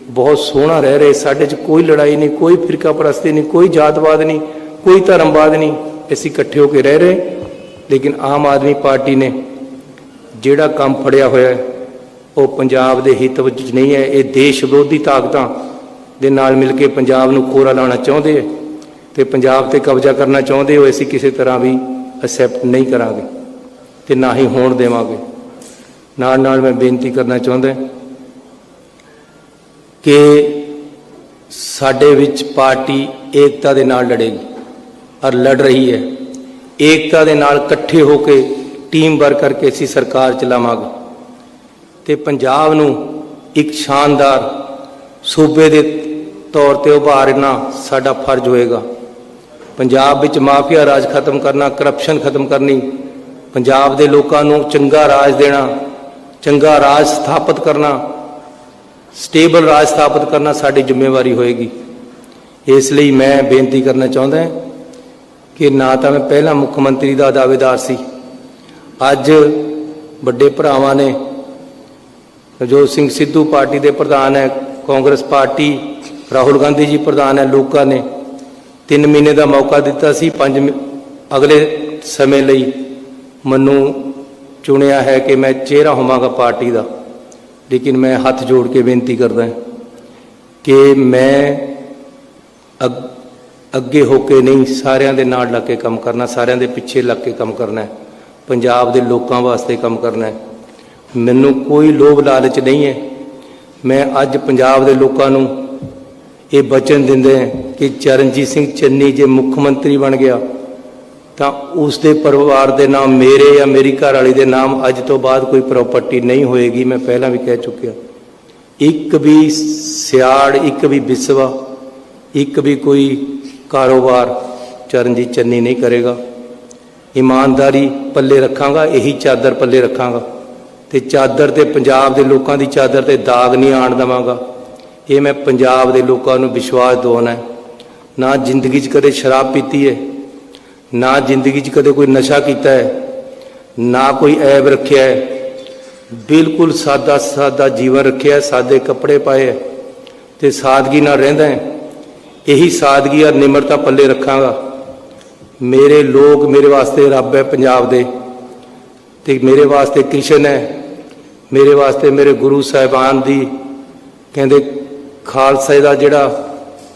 ਬਹੁਤ ਸੋਹਣਾ ਰਹਿ ਰਹੇ। ਸਾਡੇ 'ਚ ਕੋਈ ਲੜਾਈ ਨਹੀਂ, ਕੋਈ ਫਿਰਕਾ ਪ੍ਰਸਤੀ ਨਹੀਂ, ਕੋਈ ਜਾਤਵਾਦ ਨਹੀਂ, ਕੋਈ ਧਰਮਵਾਦ ਨਹੀਂ। ਅਸੀਂ ਇਕੱਠੇ ਹੋ ਕੇ ਰਹਿ ਰਹੇ। ਲੇਕਿਨ ਆਮ ਆਦਮੀ ਪਾਰਟੀ ਨੇ ਜਿਹੜਾ ਕੰਮ ਫੜਿਆ ਹੋਇਆ ਹੈ ਉਹ ਪੰਜਾਬ ਦੇ ਹਿੱਤ ਵਿੱਚ ਨਹੀਂ ਹੈ। ਇਹ ਦੇਸ਼ ਵਿਰੋਧੀ ਤਾਕਤਾਂ ਦੇ ਨਾਲ ਮਿਲ ਕੇ ਪੰਜਾਬ ਨੂੰ ਖੋਰਾ ਲਾਉਣਾ ਚਾਹੁੰਦੇ ਹੈ ਤੇ ਪੰਜਾਬ ਤੇ ਕਬਜ਼ਾ ਕਰਨਾ ਚਾਹੁੰਦੇ ਹੋ। ਅਸੀਂ ਕਿਸੇ ਤਰ੍ਹਾਂ ਵੀ ਐਕਸੈਪਟ ਨਹੀਂ ਕਰਾਂਗੇ ਤੇ ਨਾ ਹੀ ਹੋਣ ਦੇਵਾਂਗੇ। ਨਾਲ ਨਾਲ ਮੈਂ ਬੇਨਤੀ ਕਰਨਾ ਚਾਹੁੰਦਾ ਕਿ ਸਾਡੇ ਵਿੱਚ ਪਾਰਟੀ ਏਕਤਾ ਦੇ ਨਾਲ ਲੜੇਗੀ ਔਰ ਲੜ ਰਹੀ ਹੈ। ਏਕਤਾ ਦੇ ਨਾਲ ਇਕੱਠੇ ਹੋ ਕੇ ਟੀਮ ਵਰਕ ਕਰਕੇ ਅਸੀਂ ਸਰਕਾਰ ਚਲਾਵਾਂਗੇ ਤੇ ਪੰਜਾਬ ਨੂੰ ਇੱਕ ਸ਼ਾਨਦਾਰ ਸੂਬੇ ਦੇ ਤੌਰ ਤੇ ਉਭਾਰਨਾ ਸਾਡਾ ਫਰਜ਼ ਹੋਏਗਾ। ਪੰਜਾਬ ਵਿੱਚ ਮਾਫੀਆ ਰਾਜ ਖਤਮ ਕਰਨਾ, ਕਰਪਸ਼ਨ ਖਤਮ ਕਰਨੀ, ਪੰਜਾਬ ਦੇ ਲੋਕਾਂ ਨੂੰ ਚੰਗਾ ਰਾਜ ਦੇਣਾ, ਚੰਗਾ ਰਾਜ ਸਥਾਪਿਤ ਕਰਨਾ, ਸਟੇਬਲ ਰਾਜ ਸਥਾਪਿਤ ਕਰਨਾ ਸਾਡੀ ਜ਼ਿੰਮੇਵਾਰੀ ਹੋਏਗੀ। ਇਸ ਲਈ ਮੈਂ ਬੇਨਤੀ ਕਰਨਾ ਚਾਹੁੰਦਾ ਕਿ ਨਾ ਤਾਂ ਮੈਂ ਪਹਿਲਾਂ ਮੁੱਖ ਮੰਤਰੀ ਦਾ ਦਾਅਵੇਦਾਰ ਸੀ, ਅੱਜ ਵੱਡੇ ਭਰਾਵਾਂ ਨੇ, ਨਵਜੋਤ ਸਿੰਘ ਸਿੱਧੂ ਪਾਰਟੀ ਦੇ ਪ੍ਰਧਾਨ ਹੈ, ਕਾਂਗਰਸ ਪਾਰਟੀ, ਰਾਹੁਲ ਗਾਂਧੀ ਜੀ ਪ੍ਰਧਾਨ ਹੈ, ਲੋਕਾਂ ਨੇ 3 ਮਹੀਨੇ ਦਾ ਮੌਕਾ ਦਿੱਤਾ ਸੀ। 5 ਅਗਲੇ ਸਮੇਂ ਲਈ ਮੈਨੂੰ ਚੁਣਿਆ ਹੈ ਕਿ ਮੈਂ ਚਿਹਰਾ ਹੋਵਾਂਗਾ ਪਾਰਟੀ ਦਾ। ਲੇਕਿਨ ਮੈਂ ਹੱਥ ਜੋੜ ਕੇ ਬੇਨਤੀ ਕਰਦਾ ਕਿ ਮੈਂ ਅੱਗੇ ਹੋ ਕੇ ਨਹੀਂ, ਸਾਰਿਆਂ ਦੇ ਨਾਲ ਲੱਗ ਕੇ ਕੰਮ ਕਰਨਾ, ਸਾਰਿਆਂ ਦੇ ਪਿੱਛੇ ਲੱਗ ਕੇ ਕੰਮ ਕਰਨਾ ਹੈ, ਪੰਜਾਬ ਦੇ ਲੋਕਾਂ ਵਾਸਤੇ ਕੰਮ ਕਰਨਾ ਹੈ। ਮੈਨੂੰ ਕੋਈ ਲੋਭ ਲਾਲਚ ਨਹੀਂ ਹੈ। ਮੈਂ ਅੱਜ ਪੰਜਾਬ ਦੇ ਲੋਕਾਂ ਨੂੰ ਇਹ ਵਚਨ ਦਿੰਦੇ ਹਾਂ ਕਿ ਚਰਨਜੀਤ ਸਿੰਘ ਚੰਨੀ ਜੇ ਮੁੱਖ ਮੰਤਰੀ ਬਣ ਗਿਆ ਤਾਂ ਉਸ ਦੇ ਪਰਿਵਾਰ ਦੇ ਨਾਮ, ਮੇਰੇ ਜਾਂ ਮੇਰੀ ਘਰ ਵਾਲੀ ਦੇ ਨਾਮ ਅੱਜ ਤੋਂ ਬਾਅਦ ਕੋਈ ਪ੍ਰਾਪਰਟੀ ਨਹੀਂ ਹੋਏਗੀ। ਮੈਂ ਪਹਿਲਾਂ ਵੀ ਕਹਿ ਚੁੱਕਿਆ। ਇੱਕ ਵੀ ਸਿਆੜ, ਇੱਕ ਵੀ ਵਿਸਵਾ, ਇੱਕ ਵੀ ਕੋਈ ਕਾਰੋਬਾਰ ਚਰਨਜੀਤ ਚੰਨੀ ਨਹੀਂ ਕਰੇਗਾ। ਇਮਾਨਦਾਰੀ ਪੱਲੇ ਰੱਖਾਂਗਾ, ਇਹੀ ਚਾਦਰ ਪੱਲੇ ਰੱਖਾਂਗਾ ਤੇ ਚਾਦਰ ਤੇ ਪੰਜਾਬ ਦੇ ਲੋਕਾਂ ਦੀ ਚਾਦਰ ਤੇ ਦਾਗ ਨਹੀਂ ਆਣ ਦੇਵਾਂਗਾ। ਇਹ ਮੈਂ ਪੰਜਾਬ ਦੇ ਲੋਕਾਂ ਨੂੰ ਵਿਸ਼ਵਾਸ ਦਿਵਾਉਣਾ ਹੈ। ਨਾ ਜ਼ਿੰਦਗੀ 'ਚ ਕਦੇ ਸ਼ਰਾਬ ਪੀਤੀ ਹੈ, ਨਾ ਜ਼ਿੰਦਗੀ 'ਚ ਕਦੇ ਕੋਈ ਨਸ਼ਾ ਕੀਤਾ ਹੈ, ਨਾ ਕੋਈ ਐਬ ਰੱਖਿਆ ਹੈ। ਬਿਲਕੁਲ ਸਾਦਾ ਸਾਦਾ ਜੀਵਨ ਰੱਖਿਆ, ਸਾਦੇ ਕੱਪੜੇ ਪਾਏ ਹੈ ਤੇ ਸਾਦਗੀ ਨਾਲ ਰਹਿੰਦਾ ਹੈ। ਇਹੀ ਸਾਦਗੀ ਔਰ ਨਿਮਰਤਾ ਪੱਲੇ ਰੱਖਾਂਗਾ। ਮੇਰੇ ਲੋਕ ਮੇਰੇ ਵਾਸਤੇ ਰੱਬ ਹੈ ਪੰਜਾਬ ਦੇ, ਤੇ ਮੇਰੇ ਵਾਸਤੇ ਕ੍ਰਿਸ਼ਨ ਹੈ, ਮੇਰੇ ਵਾਸਤੇ ਮੇਰੇ ਗੁਰੂ ਸਾਹਿਬਾਨ ਦੀ ਕਹਿੰਦੇ ਖਾਲਸੇ ਦਾ ਜਿਹੜਾ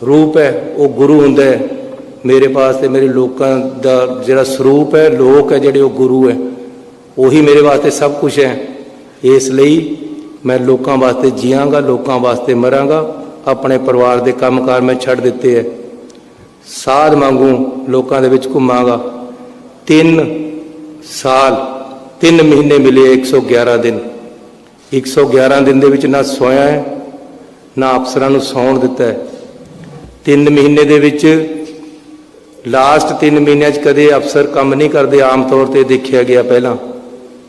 ਰੂਪ ਹੈ ਉਹ ਗੁਰੂ ਹੁੰਦਾ ਹੈ। ਮੇਰੇ ਵਾਸਤੇ ਮੇਰੇ ਲੋਕਾਂ ਦਾ ਜਿਹੜਾ ਸਰੂਪ ਹੈ, ਲੋਕ ਹੈ ਜਿਹੜੇ, ਉਹ ਗੁਰੂ ਹੈ। ਉਹੀ ਮੇਰੇ ਵਾਸਤੇ ਸਭ ਕੁਝ ਹੈ। ਇਸ ਲਈ ਮੈਂ ਲੋਕਾਂ ਵਾਸਤੇ ਜੀਵਾਂਗਾ, ਲੋਕਾਂ ਵਾਸਤੇ ਮਰਾਂਗਾ ਆਪਣੇ ਪਰਿਵਾਰ ਦੇ ਕੰਮਕਾਰ ਮੈਂ ਛੱਡ ਦਿੱਤੇ ਹੈ। ਸਾਧ ਵਾਂਗੂ ਲੋਕਾਂ ਦੇ ਵਿੱਚ ਘੁੰਮਾਂਗਾ। 3 ਸਾਲ 3 ਮਹੀਨੇ ਮਿਲੇ 111 ਦਿਨ। 111 ਦਿਨ ਦੇ ਵਿੱਚ ਨਾ ਸੋਇਆ ਹੈ ਨਾ ਅਫਸਰਾਂ ਨੂੰ ਸੌਣ ਦਿੱਤਾ ਹੈ। 3 ਮਹੀਨੇ ਦੇ ਵਿੱਚ ਲਾਸਟ 3 ਮਹੀਨਿਆਂ 'ਚ ਕਦੇ ਅਫਸਰ ਕੰਮ ਨਹੀਂ ਕਰਦੇ, ਆਮ ਤੌਰ ਤੇ ਦੇਖਿਆ ਗਿਆ ਪਹਿਲਾਂ,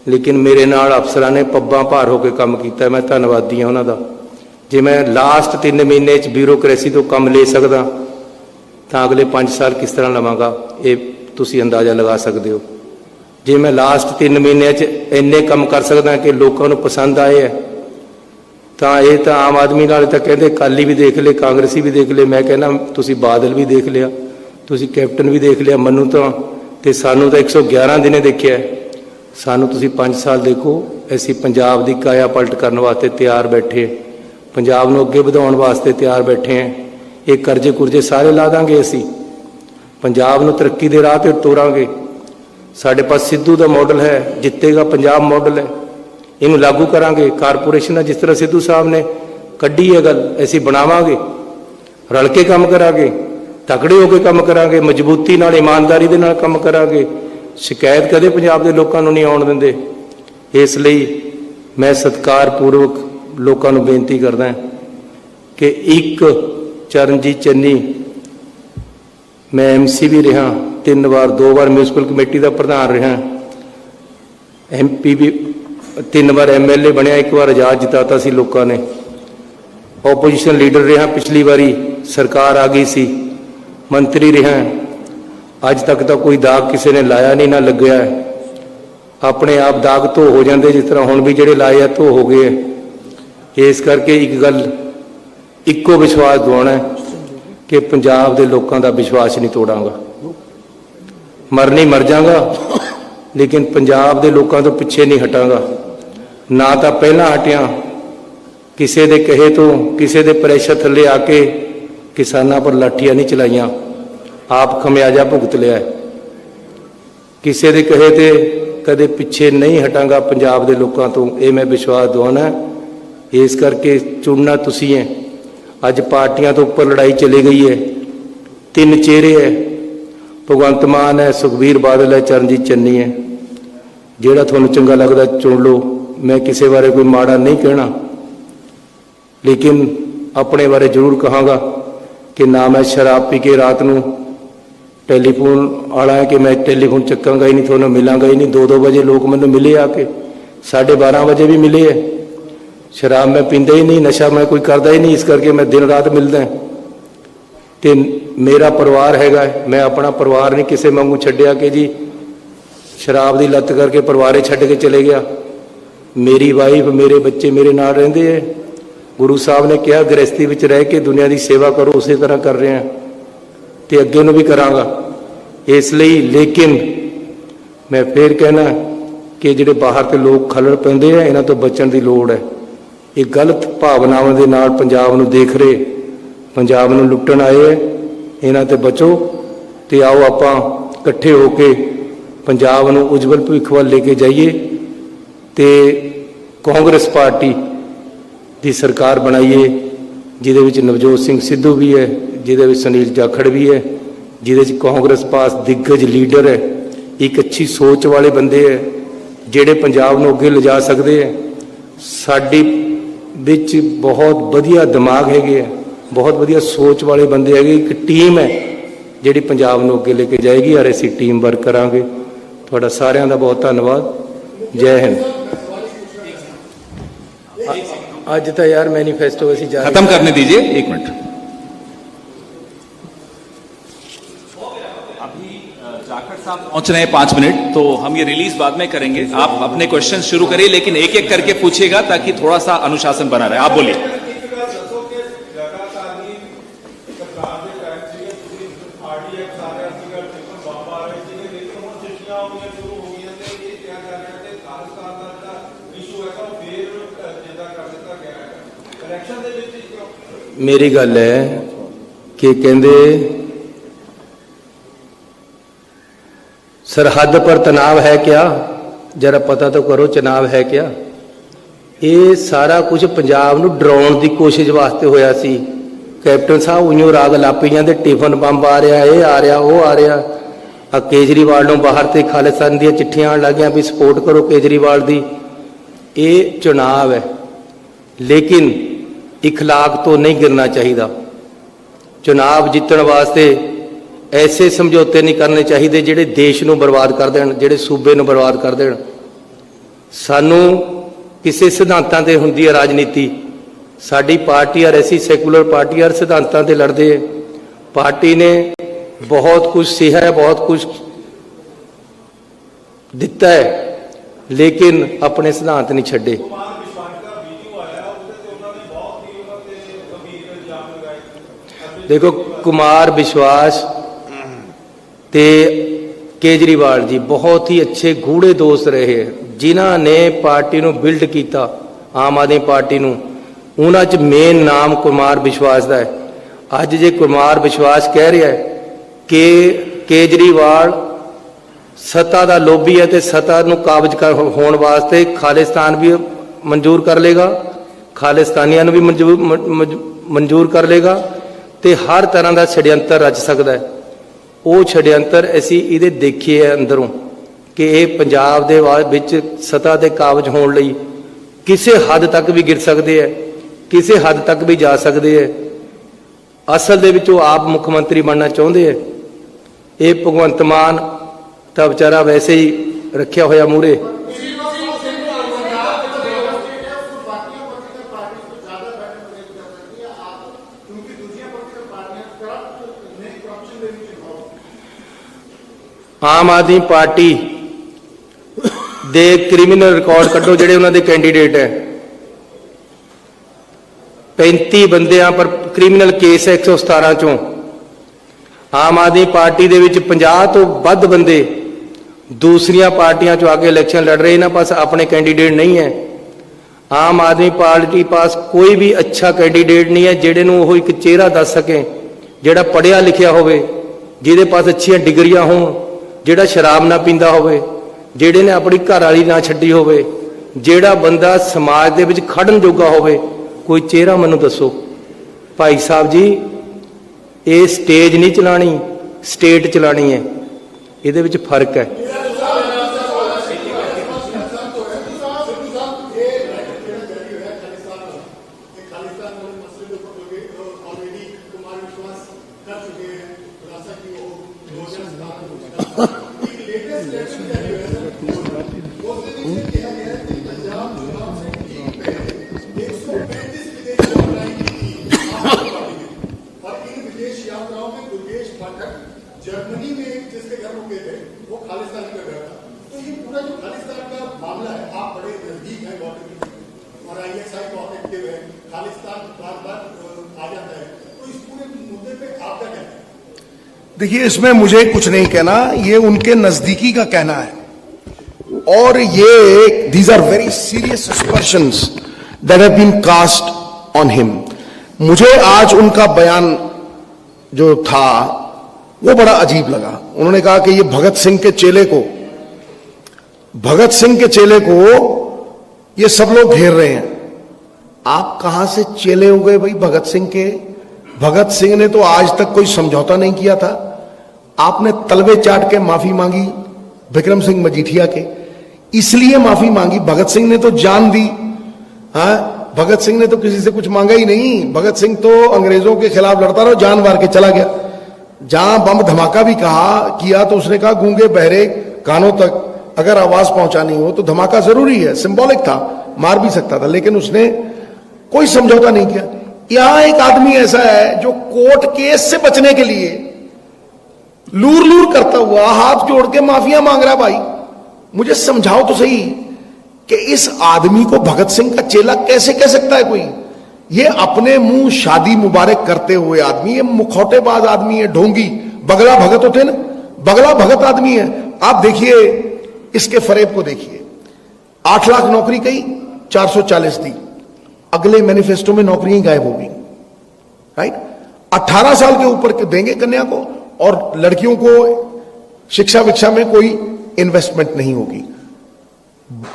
ਲੇਕਿਨ ਮੇਰੇ ਨਾਲ ਅਫਸਰਾਂ ਨੇ ਪੱਬਾਂ ਭਾਰ ਹੋ ਕੇ ਕੰਮ ਕੀਤਾ। ਮੈਂ ਧੰਨਵਾਦੀ ਹਾਂ ਉਹਨਾਂ ਦਾ। ਜੇ ਮੈਂ ਲਾਸਟ 3 ਮਹੀਨੇ 'ਚ ਬਿਊਰੋਕ੍ਰੇਸੀ ਤੋਂ ਕੰਮ ਲੈ ਸਕਦਾ ਤਾਂ ਅਗਲੇ 5 ਸਾਲ ਕਿਸ ਤਰ੍ਹਾਂ ਲਵਾਂਗਾ, ਇਹ ਤੁਸੀਂ ਅੰਦਾਜ਼ਾ ਲਗਾ ਸਕਦੇ ਹੋ। ਜੇ ਮੈਂ ਲਾਸਟ 3 ਮਹੀਨਿਆਂ 'ਚ ਇੰਨੇ ਕੰਮ ਕਰ ਸਕਦਾ ਕਿ ਲੋਕਾਂ ਨੂੰ ਪਸੰਦ ਆਏ ਹੈ, ਤਾਂ ਇਹ ਤਾਂ ਆਮ ਆਦਮੀ ਨਾਲ ਤਾਂ ਕਹਿੰਦੇ ਅਕਾਲੀ ਵੀ ਦੇਖ ਲਏ, ਕਾਂਗਰਸੀ ਵੀ ਦੇਖ ਲਏ। ਮੈਂ ਕਹਿੰਦਾ ਤੁਸੀਂ ਬਾਦਲ ਵੀ ਦੇਖ ਲਿਆ, ਤੁਸੀਂ ਕੈਪਟਨ ਵੀ ਦੇਖ ਲਿਆ, ਮੈਨੂੰ ਤਾਂ ਤੇ ਸਾਨੂੰ ਤਾਂ 111 ਦਿਨੇ ਦੇਖਿਆ। ਸਾਨੂੰ ਤੁਸੀਂ 5 ਸਾਲ ਦੇਖੋ। ਅਸੀਂ ਪੰਜਾਬ ਦੀ ਕਾਇਆ ਪਲਟ ਕਰਨ ਵਾਸਤੇ ਤਿਆਰ ਬੈਠੇ, ਪੰਜਾਬ ਨੂੰ ਅੱਗੇ ਵਧਾਉਣ ਵਾਸਤੇ ਤਿਆਰ ਬੈਠੇ ਹਾਂ। ਇਹ ਕਰਜ਼ੇ ਕੁਰਜ਼ੇ ਸਾਰੇ ਲਾ ਦਾਂਗੇ। ਅਸੀਂ ਪੰਜਾਬ ਨੂੰ ਤਰੱਕੀ ਦੇ ਰਾਹ ਤੇ ਤੋਰਾਂਗੇ। ਸਾਡੇ ਪਾਸ ਸਿੱਧੂ ਦਾ ਮਾਡਲ ਹੈ, ਜਿੱਤੇਗਾ ਪੰਜਾਬ ਮਾਡਲ ਹੈ, ਇਹਨੂੰ ਲਾਗੂ ਕਰਾਂਗੇ। ਕਾਰਪੋਰੇਸ਼ਨ ਜਿਸ ਤਰ੍ਹਾਂ ਸਿੱਧੂ ਸਾਹਿਬ ਨੇ ਕੱਢੀ ਹੈ ਗੱਲ, ਅਸੀਂ ਬਣਾਵਾਂਗੇ। ਰਲ ਕੇ ਕੰਮ ਕਰਾਂਗੇ, ਤਕੜੇ ਹੋ ਕੇ ਕੰਮ ਕਰਾਂਗੇ, ਮਜ਼ਬੂਤੀ ਨਾਲ ਇਮਾਨਦਾਰੀ ਦੇ ਨਾਲ ਕੰਮ ਕਰਾਂਗੇ। ਸ਼ਿਕਾਇਤ ਕਦੇ ਪੰਜਾਬ ਦੇ ਲੋਕਾਂ ਨੂੰ ਨਹੀਂ ਆਉਣ ਦਿੰਦੇ। ਇਸ ਲਈ ਮੈਂ ਸਤਿਕਾਰਪੂਰਵਕ ਲੋਕਾਂ ਨੂੰ ਬੇਨਤੀ ਕਰਦਾ ਕਿ ਇੱਕ ਚਰਨਜੀਤ ਚੰਨੀ, ਮੈਂ MC ਵੀ ਰਿਹਾ 3 ਵਾਰ, 2 ਵਾਰ ਮਿਊਨਿਸਪਲ ਕਮੇਟੀ ਦਾ ਪ੍ਰਧਾਨ ਰਿਹਾ, MP ਵੀ 3 ਵਾਰ MLA ਬਣਿਆ, 1 ਵਾਰ ਆਜ਼ਾਦ ਜਿਤਾਤਾ ਸੀ ਲੋਕਾਂ ਨੇ। ਆਪੋਜੀਸ਼ਨ ਲੀਡਰ ਰਿਹਾ, ਪਿਛਲੀ ਵਾਰੀ ਸਰਕਾਰ ਆ ਗਈ ਸੀ, ਮੰਤਰੀ ਰਿਹਾ। ਅੱਜ ਤੱਕ ਤਾਂ ਕੋਈ ਦਾਗ ਕਿਸੇ ਨੇ ਲਾਇਆ ਨਹੀਂ, ਨਾ ਲੱਗਿਆ ਹੈ। ਆਪਣੇ ਆਪ ਦਾਗ ਧੋ ਹੋ ਜਾਂਦੇ, ਜਿਸ ਤਰ੍ਹਾਂ ਹੁਣ ਵੀ ਜਿਹੜੇ ਲਾਏ ਆ ਧੋ ਹੋ ਗਏ ਹੈ। ਇਸ ਕਰਕੇ ਇੱਕ ਗੱਲ, ਇੱਕੋ ਵਿਸ਼ਵਾਸ ਦਿਵਾਉਣਾ ਹੈ ਕਿ ਪੰਜਾਬ ਦੇ ਲੋਕਾਂ ਦਾ ਵਿਸ਼ਵਾਸ ਨਹੀਂ ਤੋੜਾਂਗਾ। ਮਰ ਜਾਵਾਂਗਾ, ਲੇਕਿਨ ਪੰਜਾਬ ਦੇ ਲੋਕਾਂ ਤੋਂ ਪਿੱਛੇ ਨਹੀਂ ਹਟਾਂਗਾ। ਨਾ ਤਾਂ ਪਹਿਲਾਂ ਹਟਿਆ, ਕਿਸੇ ਦੇ ਕਹੇ ਤੋਂ, ਕਿਸੇ ਦੇ ਪ੍ਰੈਸ਼ਰ ਥੱਲੇ ਆ ਕੇ ਕਿਸਾਨਾਂ ਪਰ ਲਾਠੀਆਂ ਨਹੀਂ ਚਲਾਈਆਂ, ਆਪ ਖਮਿਆਜਾ ਭੁਗਤ ਲਿਆ। ਕਿਸੇ ਦੇ ਕਹੇ ਤੇ ਕਦੇ ਪਿੱਛੇ ਨਹੀਂ ਹਟਾਂਗਾ ਪੰਜਾਬ ਦੇ ਲੋਕਾਂ ਤੋਂ, ਇਹ ਮੈਂ ਵਿਸ਼ਵਾਸ ਦਿਵਾਉਣਾ। ਇਸ ਕਰਕੇ ਚੁਣਨਾ ਤੁਸੀਂ ਹੈ। ਅੱਜ ਪਾਰਟੀਆਂ ਤੋਂ ਉੱਪਰ ਲੜਾਈ ਚਲੀ ਗਈ ਹੈ। 3 ਚਿਹਰੇ ਹੈ, ਭਗਵੰਤ ਮਾਨ ਹੈ, ਸੁਖਬੀਰ ਬਾਦਲ ਹੈ, ਚਰਨਜੀਤ ਚੰਨੀ ਹੈ। ਜਿਹੜਾ ਤੁਹਾਨੂੰ ਚੰਗਾ ਲੱਗਦਾ ਚੁਣ ਲਓ। ਮੈਂ ਕਿਸੇ ਬਾਰੇ ਕੋਈ ਮਾੜਾ ਨਹੀਂ ਕਹਿਣਾ, ਲੇਕਿਨ ਆਪਣੇ ਬਾਰੇ ਜ਼ਰੂਰ ਕਹਾਂਗਾ ਕਿ ਨਾ ਮੈਂ ਸ਼ਰਾਬ ਪੀ ਕੇ ਰਾਤ ਨੂੰ ਟੈਲੀਫੋਨ ਵਾਲਾ ਹੈ ਕਿ ਮੈਂ ਟੈਲੀਫੋਨ ਚੱਕਾਂਗਾ ਹੀ ਨਹੀਂ, ਤੁਹਾਨੂੰ ਮਿਲਾਂਗਾ ਹੀ ਨਹੀਂ। 2-2 ਵਜੇ ਲੋਕ ਮੈਨੂੰ ਮਿਲੇ ਆ ਕੇ, 12:30 ਵਜੇ ਵੀ ਮਿਲੇ ਹੈ। ਸ਼ਰਾਬ ਮੈਂ ਪੀਂਦਾ ਹੀ ਨਹੀਂ, ਨਸ਼ਾ ਮੈਂ ਕੋਈ ਕਰਦਾ ਹੀ ਨਹੀਂ, ਇਸ ਕਰਕੇ ਮੈਂ ਦਿਨ ਰਾਤ ਮਿਲਦਾ। ਤੇ ਮੇਰਾ ਪਰਿਵਾਰ ਹੈਗਾ, ਮੈਂ ਆਪਣਾ ਪਰਿਵਾਰ ਨਹੀਂ ਕਿਸੇ ਵਾਂਗੂ ਛੱਡਿਆ ਕਿ ਜੀ ਸ਼ਰਾਬ ਦੀ ਲੱਤ ਕਰਕੇ ਪਰਿਵਾਰੇ ਛੱਡ ਕੇ ਚਲੇ ਗਿਆ। ਮੇਰੀ ਵਾਈਫ, ਮੇਰੇ ਬੱਚੇ ਮੇਰੇ ਨਾਲ ਰਹਿੰਦੇ ਹੈ। ਗੁਰੂ ਸਾਹਿਬ ਨੇ ਕਿਹਾ ਗ੍ਰਸਤੀ ਵਿੱਚ ਰਹਿ ਕੇ ਦੁਨੀਆ ਦੀ ਸੇਵਾ ਕਰੋ, ਉਸੇ ਤਰ੍ਹਾਂ ਕਰ ਰਹੇ ਹਾਂ ਤੇ ਅੱਗੇ ਨੂੰ ਵੀ ਕਰਾਂਗਾ। ਇਸ ਲਈ ਲੇਕਿਨ ਮੈਂ ਫੇਰ ਕਹਿਣਾ ਕਿ ਜਿਹੜੇ ਬਾਹਰ ਤੇ ਲੋਕ ਖੱਲੜ ਪੈਂਦੇ ਆ, ਇਹਨਾਂ ਤੋਂ ਬਚਣ ਦੀ ਲੋੜ ਹੈ। ਇਹ ਗਲਤ ਭਾਵਨਾਵਾਂ ਦੇ ਨਾਲ ਪੰਜਾਬ ਨੂੰ ਦੇਖ ਰਹੇ, ਪੰਜਾਬ ਨੂੰ ਲੁੱਟਣ ਆਏ ਹੈ, ਇਹਨਾਂ ਤੇ ਬਚੋ ਤੇ ਆਓ ਆਪਾਂ ਇਕੱਠੇ ਹੋ ਕੇ ਪੰਜਾਬ ਨੂੰ ਉਜਵਲ ਭਵਿੱਖ ਵੱਲ ਲੈ ਕੇ ਜਾਈਏ ਤੇ ਕਾਂਗਰਸ ਪਾਰਟੀ ਦੀ ਸਰਕਾਰ ਬਣਾਈਏ, ਜਿਹਦੇ ਵਿੱਚ ਨਵਜੋਤ ਸਿੰਘ ਸਿੱਧੂ ਵੀ ਹੈ, ਜਿਹਦੇ ਵਿੱਚ ਸੁਨੀਲ ਜਾਖੜ ਵੀ ਹੈ, ਜਿਹਦੇ ਵਿੱਚ ਕਾਂਗਰਸ ਪਾਸ ਦਿੱਗਜ ਲੀਡਰ ਹੈ, ਇੱਕ ਅੱਛੀ ਸੋਚ ਵਾਲੇ ਬੰਦੇ ਹੈ ਜਿਹੜੇ ਪੰਜਾਬ ਨੂੰ ਅੱਗੇ ਲਿਜਾ ਸਕਦੇ ਹੈ। ਸਾਡੀ ਵਿੱਚ ਬਹੁਤ ਵਧੀਆ ਦਿਮਾਗ ਹੈਗੇ ਹੈ, ਬਹੁਤ ਵਧੀਆ ਸੋਚ ਵਾਲੇ ਬੰਦੇ ਹੈਗੇ। ਇੱਕ ਟੀਮ ਹੈ ਜਿਹੜੀ ਪੰਜਾਬ ਨੂੰ ਅੱਗੇ ਲੈ ਕੇ ਜਾਏਗੀ, ਔਰ ਅਸੀਂ ਟੀਮ ਵਰਕ ਕਰਾਂਗੇ। ਤੁਹਾਡਾ ਸਾਰਿਆਂ ਦਾ ਬਹੁਤ ਧੰਨਵਾਦ। ਜੈ ਹਿੰਦ। आज तो यार मैनिफेस्टो ऐसी खत्म करने दीजिए, 1 मिनट। अभी जाखड़ साहब पहुंच रहे हैं 5 मिनट, तो हम ये रिलीज बाद में करेंगे। आप अपने क्वेश्चन शुरू करिए, लेकिन एक एक करके पूछिएगा ताकि थोड़ा सा अनुशासन बना रहे। आप बोलिए। मेरी गल है कि कहते सरहद पर तनाव है क्या, जरा पता तो करो चुनाव है क्या। ये सारा कुछ पंजाब नूं डराउण दी कोशिश वास्ते होया सी कैप्टन साहब उइयों राग लापी जाते, टिफन बंब आ रहा, ये आ रहा, वो आ रहा। आ केजरीवाल नूं बाहर ते खालिस्तान दी चिट्ठियां आउण लग गईयां भी सपोर्ट करो केजरीवाल दी। ये चुनाव है, लेकिन इखलाक तो नहीं गिरना चाहिए। चुनाव जितण वास्ते ऐसे समझौते नहीं करने चाहिए जिहड़े देश नूं बर्बाद कर देण, जिहड़े सूबे नूं बर्बाद कर देण। सानू किसी सिद्धांतां ते हुंदी है राजनीति। साडी पार्टी और ऐसी सैकुलर पार्टी और सिद्धांतां ते लड़दे है। पार्टी ने बहुत कुछ सीहा है, बहुत कुछ दिता है, लेकिन अपने सिद्धांत नहीं छड्डे। देखो कुमार विश्वास ते केजरीवाल जी बहुत ही अच्छे गूढ़े दोस्त रहे हैं, जिन्हां ने पार्टी नूं बिल्ड किया, आम आदमी पार्टी नूं। उन्हां च मेन नाम कुमार विश्वास का है। अज जे कुमार विश्वास कह रहा है कि केजरीवाल सत्ता का लोभी है तो सत्ता नूं काबज कर होने वास्ते खालिस्तान भी मंजूर कर लेगा, खालिस्तानियां नूं भी मंजूर कर लेगा, तो हर तरह का छड़यंत्र रच सकता है। वो छड़यंत्र असी ये देखिए है अंदरों कि ये पंजाब दे विच सत्ता ते काबज होने लई किसी हद तक भी गिर सकते हैं, किसी हद तक भी जा सकते हैं। असल दे विच वो आप मुख्यमंत्री बनना चाहते हैं। ये भगवंत मान तो बेचारा वैसे ही रखा होया मूहरे। आम आदमी पार्टी दे क्रिमिनल रिकॉर्ड कड्डो जिहड़े उन्हां दे कैंडीडेट है। 35 बंदियां पर क्रिमिनल केस है 117 चों। आम आदमी पार्टी दे विच 50 तो वध बंदे दूसरियां पार्टियां चों आके इलैक्शन लड़ रहे, इन्हां पास अपने कैंडीडेट नहीं है। आम आदमी पार्टी पास कोई भी अच्छा कैंडीडेट नहीं है जिहड़े नूं ओह एक चेहरा दस सके, जिहड़ा पढ़िया लिखिया होवे, जिहदे पास अच्छियां डिग्रियां होण, जिहड़ा शराब ना पींदा होवे, जिहड़े ने अपनी घर वाली ना छड्डी होवे, जिहड़ा बंदा समाज दे विच खड़न जोगा होवे। कोई चेहरा मैनूं दसो। भाई साहब जी, ये स्टेज नहीं चलानी, स्टेट चलानी है, इहदे विच फर्क है। जर्मनी में जिसके घर रुके थे वो खालिस्तान का घर था। तो ये पूरा जो खालिस्तान का मामला है, आप बड़े नजदीक हैं गवर्नमेंट और ISI बहुत एक्टिव है, खालिस्तान बार बार आ जाता है, तो इस पूरे मुद्दे पे आप क्या कहते हैं? देखिए, इसमें मुझे कुछ नहीं कहना, ये उनके नजदीकी का कहना है और ये these are very serious suspensions that have been cast on him. मुझे आज उनका बयान जो था वो बड़ा अजीब लगा। उन्होंने कहा कि ये भगत सिंह के चेले को ये सब लोग घेर रहे हैं। आप कहां से चेले हो गए भाई भगत सिंह के? भगत सिंह ने तो आज तक कोई समझौता नहीं किया था। आपने तलवे चाट के माफी मांगी विक्रम सिंह मजीठिया के, इसलिए माफी मांगी। भगत सिंह ने तो जान दी। हाँ, भगत सिंह ने तो किसी से कुछ मांगा ही नहीं। भगत सिंह तो अंग्रेजों के खिलाफ लड़ता रहा, जान मार के चला गया। जहां बम धमाका भी किया तो उसने कहा गूंगे बहरे कानों तक अगर आवाज पहुंचानी हो तो धमाका जरूरी है, सिंबॉलिक था, मार भी सकता था, लेकिन उसने कोई समझौता नहीं किया। यहां एक आदमी ऐसा है जो कोर्ट केस से बचने के लिए लूर लूर करता हुआ हाथ जोड़ के माफिया मांग रहा है। भाई मुझे समझाओ तो सही कि इस आदमी को भगत सिंह का चेला कैसे कह सकता है कोई? ये अपने मुंह शादी मुबारक करते हुए आदमी, ये मुखौटेबाज आदमी है, ढोंगी, बगला भगत होते ना, बगला भगत आदमी है। आप देखिए इसके फरेब को देखिए। 8 लाख नौकरी कही, 440 दी, अगले मैनिफेस्टो में नौकरियां गायब होगी। राइट, 18 साल के ऊपर के देंगे कन्या को और लड़कियों को शिक्षा विक्षा में कोई इन्वेस्टमेंट नहीं होगी।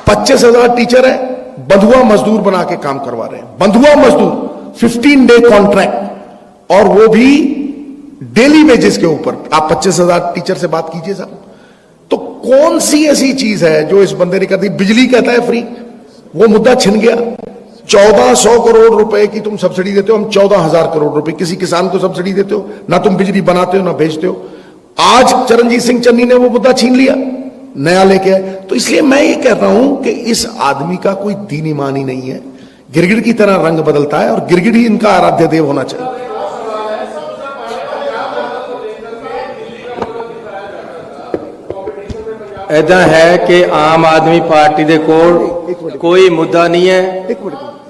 25,000 टीचर है, बंधुआ मजदूर बना के काम करवा रहे हैं। बंधुआ मजदूर, 15 डे कॉन्ट्रैक्ट और वो भी डेली वेजेस के ऊपर। आप 25,000 टीचर से बात कीजिए साहब, तो कौन सी ऐसी चीज है जो इस बंदे ने कर दी? बिजली कहता है फ्री, वो मुद्दा छिन गया। 1400 करोड़ रुपए की तुम सब्सिडी देते हो, हम 14,000 करोड़ रुपए किसी किसान को सब्सिडी देते हो? ना तुम बिजली बनाते हो ना भेजते हो। आज चरणजीत सिंह चन्नी ने वो मुद्दा छीन लिया, नया लेके आए। तो इसलिए मैं ये कहता हूं कि इस आदमी का कोई दीन ईमान ही नहीं है, गिरगिट की तरह रंग बदलता है, और गिरगिट ही इनका आराध्य देव होना चाहिए। ऐदा है कि आम आदमी पार्टी दे कोल कोई मुद्दा नहीं है,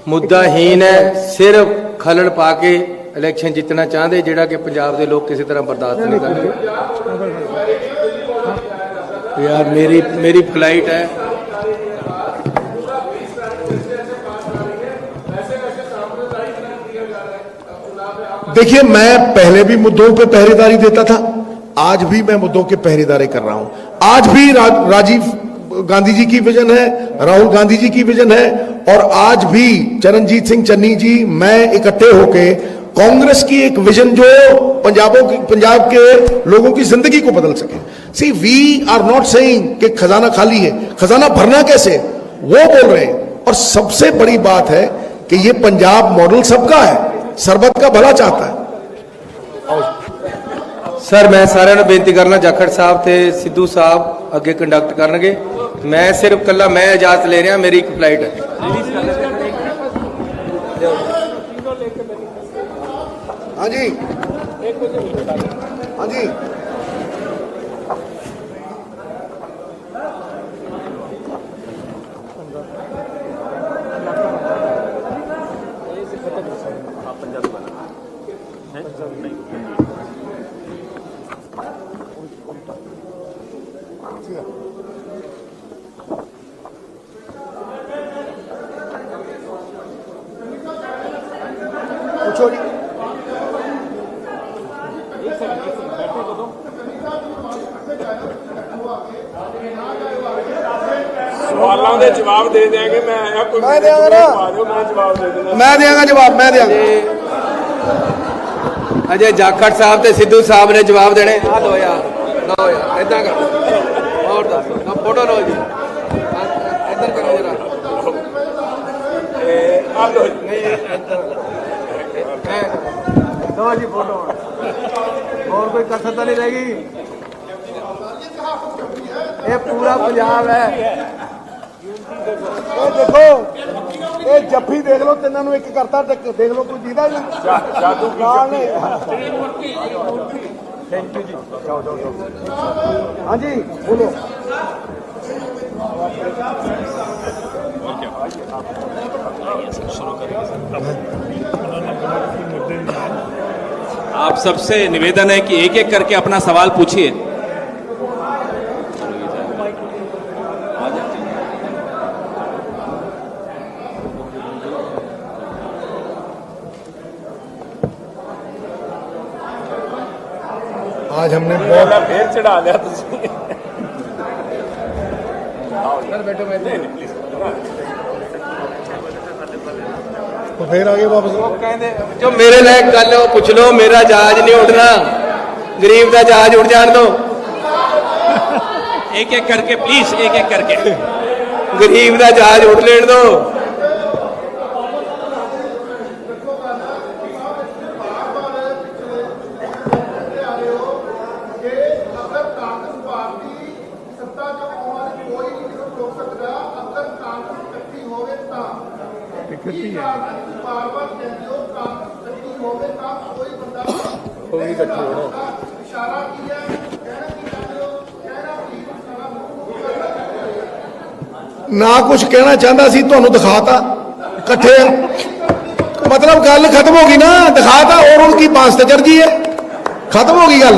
मुद्दाहीन है, सिर्फ खलड़ पा के इलेक्शन जितना चाहते, जिहड़ा कि पंजाब के लोग किसी तरह बर्दाश्त नहीं करते। यार मेरी फ्लाइट है। देखिए, मैं पहले भी मुद्दों पे पहरेदारी देता था, आज भी मैं मुद्दों के पहरेदारी कर रहा हूं। आज भी राजीव गांधी जी की विजन है, राहुल गांधी जी की विजन है, और आज भी चरणजीत सिंह चन्नी जी, मैं इकट्ठे होके कांग्रेस की एक विजन जो पंजाब के लोगों की जिंदगी को बदल सके। सी, वी आर नॉट सेइंग कि खजाना खाली है, खजाना भरना कैसे, वो बोल रहे हैं। और सबसे बड़ी बात है कि ये पंजाब मॉडल सबका है, सरबत का भला चाहता है। सर, मैं सारे ने बेनती करना, जाखड़ साहब ते सिद्धू साहब अगे कंडक्ट करनगे, मैं सिर्फ कला मैं इजाजत ले रहा, मेरी एक फ्लाइट है। हाँ जी, हाँ जी। पूछो जी। सवालों के जवाब दे देंगे। मैं आया कोई मैं देंगा ना, मैं जवाब दे देना। मैं देंगा जवाब, मैं देंगा। अजय जाखड़ साहब ते सिद्धू साहब ने जवाब देने। आ लो यार, लो यार, इदा कर और दसो ना, फोटो लो जी, इधर करो जरा। आ लो लो जी फोटो, और कोई कसर तो नहीं रहेगी। ये पूरा पंजाब है। ਇਹ ਦੇਖੋ, ਇਹ ਜੱਫੀ ਦੇਖ ਲਓ, ਤਿੰਨਾਂ ਨੂੰ ਇੱਕ ਕਰਤਾ, ਦੇਖ ਲਓ ਕੋਈ ਦੀਦਾ ਨਹੀਂ। ਜਾਦੂ की ਥੈਂਕ ਯੂ ਜੀ। ਜਾਓ ਜਾਓ ਜਾਓ। ਹਾਂਜੀ ਬੋਲੋ। आप सबसे निवेदन है कि एक एक करके अपना सवाल पूछिए। आज हमने बहुत फिर चढ़ा लिया तुझे। बैठो बैठो। तो फिर आगे वापस जो मेरे लायक गल वो पूछ लो, मेरा जहाज नहीं उड़ना, गरीब का जहाज उड़ जान दो। एक एक करके प्लीज, एक एक करके। गरीब का जहाज उड़ लेन दो। ना कुछ कहना चाहता सी, ਤੁਹਾਨੂੰ दिखाता इकट्ठे, मतलब गल खत्म होगी ना, दिखाता और उनकी बांस ते चढ़ गई है, खत्म होगी गल।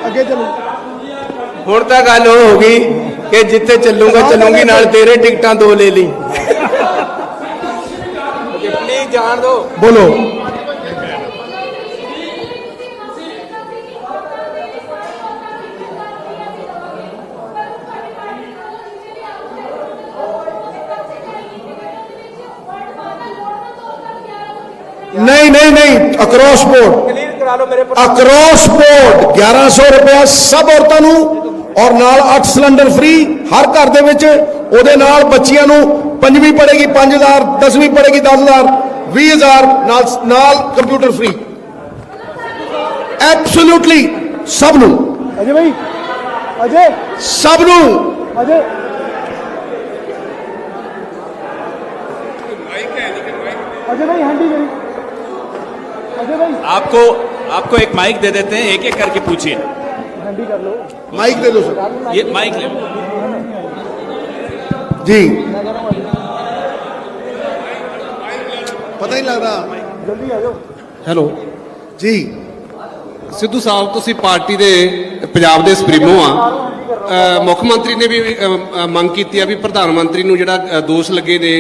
अगे चलो। हुण तां गल हो गई कि जिथे चलूंगा चलूंगी, नाल तेरे टिकटां 2 ले ली। प्लीज जान दो। बोलो। नहीं नहीं नहीं, अक्रॉस बोर्ड, क्लियर करा लो मेरे अक्रॉस बोर्ड 1100 रुपया सब औरतां ਨੂੰ और नाल 8 सिलेंडर फ्री हर घर ਦੇ ਵਿੱਚ। ਉਹਦੇ ਨਾਲ ਬੱਚੀਆਂ ਨੂੰ 5ਵੀਂ ਪੜੇਗੀ 5000, 10ਵੀਂ ਪੜੇਗੀ 10000, 20000 ਨਾਲ ਕੰਪਿਊਟਰ फ्री ਐਬਸੋਲੂਟਲੀ ਸਭ ਨੂੰ। अजय भाई, अजय ਸਭ ਨੂੰ। अजय अजय भाई हैंडी करी, अजय भाई आपको एक माइक दे देते हैं, एक एक करके पूछिए। हैंडी कर लो। माइक दे दो सर ये माइक ले लो। जी। पता ही लग रहा। जल्दी आ जाओ। ਹੈਲੋ जी ਸਿੱਧੂ ਸਾਹਿਬ, ਤੁਸੀਂ ਪਾਰਟੀ ਦੇ ਪੰਜਾਬ ਦੇ ਸੁਪਰੀਮੋ ਆ। ਮੁੱਖ ਮੰਤਰੀ ਨੇ ਵੀ ਮੰਗ ਕੀਤੀ ਆ ਵੀ ਪ੍ਰਧਾਨ ਮੰਤਰੀ ਨੂੰ ਜਿਹੜਾ ਦੋਸ਼ ਲੱਗੇ ਨੇ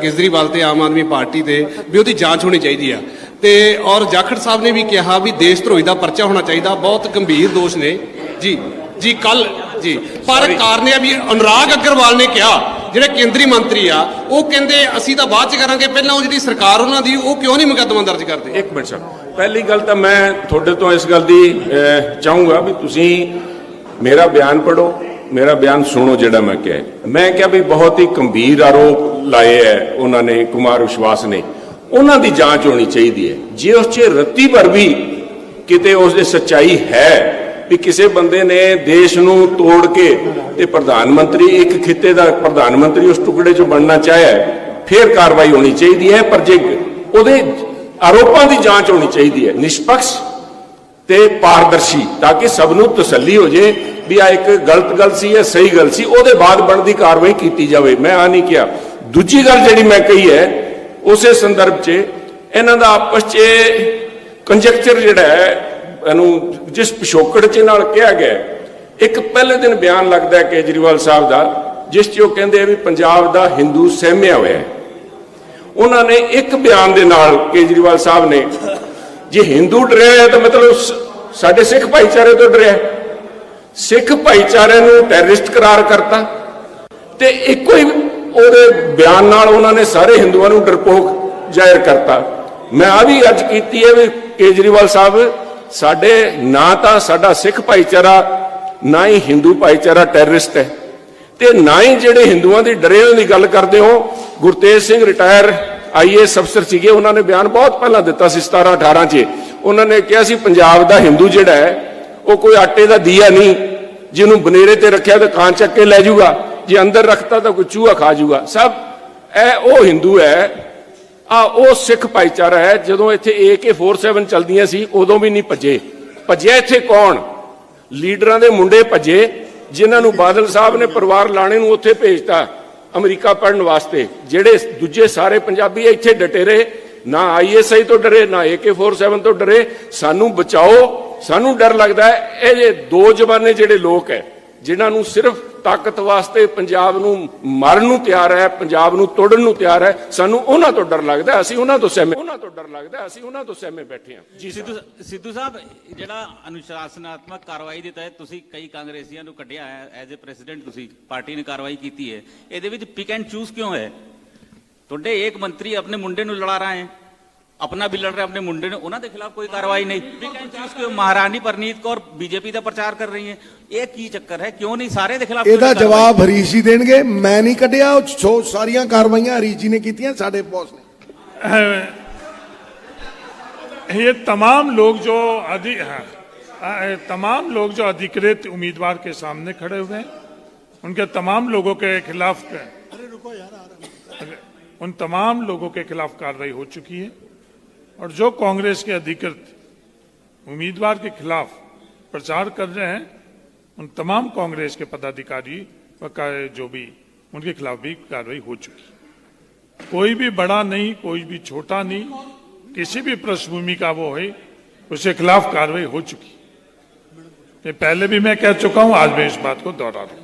ਕੇਜਰੀਵਾਲ ਤੇ ਆਮ ਆਦਮੀ ਪਾਰਟੀ ਦੇ, ਵੀ ਉਹਦੀ ਜਾਂਚ ਹੋਣੀ ਚਾਹੀਦੀ ਆ। ਤੇ ਔਰ ਜਾਖੜ ਸਾਹਿਬ ਨੇ ਵੀ ਕਿਹਾ ਵੀ ਦੇਸ਼ ਧਰੋਹੀ ਦਾ ਪਰਚਾ ਹੋਣਾ ਚਾਹੀਦਾ। ਬਹੁਤ ਗੰਭੀਰ ਦੋਸ਼ ਨੇ ਜੀ ਜੀ ਕੱਲ ਜੀ। ਪਰ ਕਾਰਨ ਇਹ ਆ ਵੀ ਅਨੁਰਾਗ ਅਗਰਵਾਲ ਨੇ ਕਿਹਾ, ਜਿਹੜੇ ਕੇਂਦਰੀ ਮੰਤਰੀ ਆ, ਉਹ ਕਹਿੰਦੇ ਅਸੀਂ ਤਾਂ ਬਾਅਦ ਚ ਕਰਾਂਗੇ, ਪਹਿਲਾਂ ਉਹ ਜਿਹੜੀ ਸਰਕਾਰ ਉਹਨਾਂ ਦੀ ਉਹ ਕਿਉਂ ਨਹੀਂ ਮੁਕੱਦਮਾ ਦਰਜ ਕਰਦੇ? ਇੱਕ ਮਿੰਟ ਸਰ, ਪਹਿਲੀ ਗੱਲ ਤਾਂ ਮੈਂ ਤੁਹਾਡੇ ਤੋਂ ਇਸ ਗੱਲ ਦੀ ਚਾਹੂੰਗਾ ਵੀ ਤੁਸੀਂ ਮੇਰਾ ਬਿਆਨ ਪੜੋ, ਮੇਰਾ ਬਿਆਨ ਸੁਣੋ ਜਿਹੜਾ ਮੈਂ ਕਿਹਾ। ਮੈਂ ਕਿਹਾ ਵੀ ਬਹੁਤ ਹੀ ਗੰਭੀਰ ਆਰੋਪ ਲਾਏ ਹੈ ਉਹਨਾਂ ਨੇ, ਕੁਮਾਰ ਵਿਸ਼ਵਾਸ ਨੇ। ਉਹਨਾਂ ਦੀ ਜਾਂਚ ਹੋਣੀ ਚਾਹੀਦੀ ਹੈ। ਜੇ ਉਸ 'ਚ ਰੱਤੀ ਭਰ ਵੀ ਕਿਤੇ ਉਸ ਦੀ ਸੱਚਾਈ ਹੈ ਵੀ ਕਿਸੇ ਬੰਦੇ ਨੇ ਦੇਸ਼ ਨੂੰ ਤੋੜ ਕੇ ਤੇ ਪ੍ਰਧਾਨ ਮੰਤਰੀ, ਇੱਕ ਖਿੱਤੇ ਦਾ ਪ੍ਰਧਾਨ ਮੰਤਰੀ ਉਸ ਟੁਕੜੇ 'ਚੋਂ ਬਣਨਾ ਚਾਹਿਆ, ਫਿਰ ਕਾਰਵਾਈ ਹੋਣੀ ਚਾਹੀਦੀ ਹੈ। ਪਰ ਜੇ ਉਹਦੇ ਆਰੋਪਾਂ ਦੀ ਜਾਂਚ ਹੋਣੀ ਚਾਹੀਦੀ ਹੈ, ਨਿਸ਼ਪਕਸ਼ ਤੇ ਪਾਰਦਰਸ਼ੀ, ਤਾਂ ਕਿ ਸਭ ਨੂੰ ਤਸੱਲੀ ਹੋ ਜੇ ਵੀ ਆ ਇੱਕ ਗਲਤ ਗੱਲ ਸੀ ਜਾਂ ਸਹੀ ਗੱਲ ਸੀ, ਉਹਦੇ ਬਾਅਦ ਬਣਦੀ ਕਾਰਵਾਈ ਕੀਤੀ ਜਾਵੇ। ਮੈਂ ਆ ਨਹੀਂ ਕਿਹਾ। ਦੂਜੀ ਗੱਲ ਜਿਹੜੀ ਮੈਂ ਕਹੀ ਹੈ ਉਸੇ ਸੰਦਰਭ 'ਚ, ਇਹਨਾਂ ਦਾ ਆਪਸ 'ਚ ਕੰਜੈਕਚਰ ਜਿਹੜਾ ਹੈ, ਇਹਨੂੰ ਜਿਸ ਪਿਛੋਕੜ 'ਚ ਨਾਲ ਕਿਹਾ ਗਿਆ, ਇੱਕ ਪਹਿਲੇ ਦਿਨ ਬਿਆਨ ਲੱਗਦਾ ਹੈ ਕੇਜਰੀਵਾਲ ਸਾਹਿਬ ਦਾ, ਜਿਸ 'ਚ ਉਹ ਕਹਿੰਦੇ ਆ ਵੀ ਪੰਜਾਬ ਦਾ ਹਿੰਦੂ ਸਹਿਮਿਆ ਹੋਇਆ ਹੈ। ਉਹਨਾਂ ਨੇ ਇੱਕ ਬਿਆਨ ਦੇ ਨਾਲ ਕੇਜਰੀਵਾਲ ਸਾਹਿਬ ਨੇ, ਜੇ ਹਿੰਦੂ ਡਰਿਆ ਹੈ ਤਾਂ ਮਤਲਬ ਸਾਡੇ ਸਿੱਖ ਭਾਈਚਾਰੇ ਤੋਂ ਡਰਿਆ, ਸਿੱਖ ਭਾਈਚਾਰੇ ਨੂੰ ਟੈਰਰਿਸਟ ਕਰਾਰ ਕਰਤਾ, ਤੇ ਇੱਕੋ ਹੀ ਉਹਦੇ ਬਿਆਨ ਨਾਲ ਉਹਨਾਂ ਨੇ ਸਾਰੇ ਹਿੰਦੂਆਂ ਨੂੰ ਡਰਪੋਕ ਜ਼ਾਹਿਰ ਕਰਤਾ। ਮੈਂ ਆ ਵੀ ਅੱਜ ਕੀਤੀ ਹੈ ਵੀ ਕੇਜਰੀਵਾਲ ਸਾਹਿਬ, ਸਾਡੇ ਨਾ ਤਾਂ ਸਾਡਾ ਸਿੱਖ ਭਾਈਚਾਰਾ, ਨਾ ਹੀ ਹਿੰਦੂ ਭਾਈਚਾਰਾ ਟੈਰਰਿਸਟ ਹੈ, ਤੇ ਨਾ ਹੀ ਜਿਹੜੇ ਹਿੰਦੂਆਂ ਦੀ ਡਰੇ ਹੋਣ ਦੀ ਗੱਲ ਕਰਦੇ ਹੋ। ਗੁਰਤੇਜ ਸਿੰਘ ਰਿਟਾਇਰ IAS ਅਫਸਰ ਸੀਗੇ, ਉਹਨਾਂ ਨੇ ਬਿਆਨ ਬਹੁਤ ਪਹਿਲਾਂ ਦਿੱਤਾ ਸੀ 17-18 'ਚ। ਉਹਨਾਂ ਨੇ ਕਿਹਾ ਸੀ ਪੰਜਾਬ ਦਾ ਹਿੰਦੂ ਜਿਹੜਾ ਹੈ ਉਹ ਕੋਈ ਆਟੇ ਦਾ ਦੀਆ ਨਹੀਂ, ਜਿਹਨੂੰ ਬਨੇਰੇ ਤੇ ਰੱਖਿਆ ਤਾਂ ਕਾਂ ਚੱਕ ਕੇ ਲੈ ਜਾਊਗਾ, ਜੇ ਅੰਦਰ ਰੱਖਤਾ ਤਾਂ ਕੋਈ ਚੂਹਾ ਖਾ ਜਾਊਗਾ। ਸਭ ਇਹ ਉਹ ਹਿੰਦੂ ਹੈ, ਉਹ ਸਿੱਖ ਭਾਈਚਾਰਾ ਹੈ। ਜਦੋਂ ਇੱਥੇ AK-47 ਚਲਦੀਆਂ ਸੀ ਉਦੋਂ ਵੀ ਨਹੀਂ ਭੱਜੇ। ਭੱਜਿਆ ਇੱਥੇ ਕੌਣ? ਲੀਡਰਾਂ ਦੇ ਮੁੰਡੇ ਭੱਜੇ, ਜਿਨ੍ਹਾਂ ਨੂੰ ਬਾਦਲ ਸਾਹਿਬ ਨੇ ਪਰਿਵਾਰ ਲਾਣੇ ਨੂੰ ਉੱਥੇ ਭੇਜਤਾ ਅਮਰੀਕਾ ਪੜਨ ਵਾਸਤੇ। ਜਿਹੜੇ ਦੂਜੇ ਸਾਰੇ ਪੰਜਾਬੀ ਇੱਥੇ ਡਟੇ ਰਹੇ, ਨਾ ISI ਤੋਂ ਡਰੇ, ਨਾ AK-47 ਤੋਂ ਡਰੇ। ਸਾਨੂੰ ਬਚਾਓ, ਸਾਨੂੰ ਡਰ ਲੱਗਦਾ ਹੈ ਇਹ ਜੇ ਦੋ ਜ਼ਬਾਨੇ ਜਿਹੜੇ ਲੋਕ ਹੈ, ਜਿਨ੍ਹਾਂ ਨੂੰ ਸਿਰਫ ਤਾਕਤ ਵਾਸਤੇ ਪੰਜਾਬ ਨੂੰ ਮਾਰਨ ਨੂੰ ਤਿਆਰ ਹੈ, ਪੰਜਾਬ ਨੂੰ ਤੋੜਨ ਨੂੰ ਤਿਆਰ ਹੈ, ਸਾਨੂੰ ਉਹਨਾਂ ਤੋਂ ਡਰ ਲੱਗਦਾ। ਅਸੀਂ ਉਹਨਾਂ ਤੋਂ ਸਹਿਮੇ ਬੈਠੇ ਹਾਂ ਜੀ। ਸਿੱਧੂ ਸਾਹਿਬ, ਜਿਹੜਾ ਅਨੁਸ਼ਾਸਨਾਤਮਕ ਕਾਰਵਾਈ ਦੇ ਤਹਿਤ ਤੁਸੀਂ ਕਈ ਕਾਂਗਰਸੀਆਂ ਨੂੰ ਕੱਢਿਆ ਹੈ, ਐਜ਼ ਏ ਪ੍ਰੈਜ਼ੀਡੈਂਟ ਤੁਸੀਂ ਪਾਰਟੀ ਨੇ ਕਾਰਵਾਈ ਕੀਤੀ ਹੈ, ਇਹਦੇ ਵਿੱਚ ਪਿਕ ਐਂਡ ਚੂਜ਼ ਕਿਉਂ ਹੈ? ਤੁਹਾਡੇ ਇੱਕ ਮੰਤਰੀ ਆਪਣੇ ਮੁੰਡੇ ਨੂੰ ਲੜਾ ਰਹੇ ਹੈ, अपना भी लड़ रहे अपने मुंडे ने, उन्होंने खिलाफ कोई कार्रवाई नहीं। महारानी परनीत कौर बीजेपी का प्रचार कर रही है, एक की चक्कर है, क्यों नहीं सारे के खिलाफ? ਇਹਦਾ ਜਵਾਬ ਹਰੀਸ਼ ਜੀ ਦੇਣਗੇ। ਮੈਂ ਨਹੀਂ ਕੱਢਿਆ, ਉਹ ਸਾਰੀਆਂ ਕਾਰਵਾਈਆਂ ਹਰੀਸ਼ ਜੀ ਨੇ ਕੀਤੀਆਂ, ਸਾਡੇ ਬੌਸ ਨੇ। ये तमाम लोग जो अधिकृत उम्मीदवार के सामने खड़े हुए हैं, उनके तमाम लोगों के खिलाफ, उन तमाम लोगों के खिलाफ कार्रवाई हो चुकी है। और जो कांग्रेस के अधिकृत उम्मीदवार के खिलाफ प्रचार कर रहे हैं, उन तमाम कांग्रेस के पदाधिकारी जो भी, उनके खिलाफ भी कार्रवाई हो चुकी। कोई भी बड़ा नहीं, कोई भी छोटा नहीं, किसी भी पृष्ठभूमि का वो है, उसके खिलाफ कार्रवाई हो चुकी। ये पहले भी मैं कह चुका हूं, आज मैं इस बात को दोहरा रहा हूं।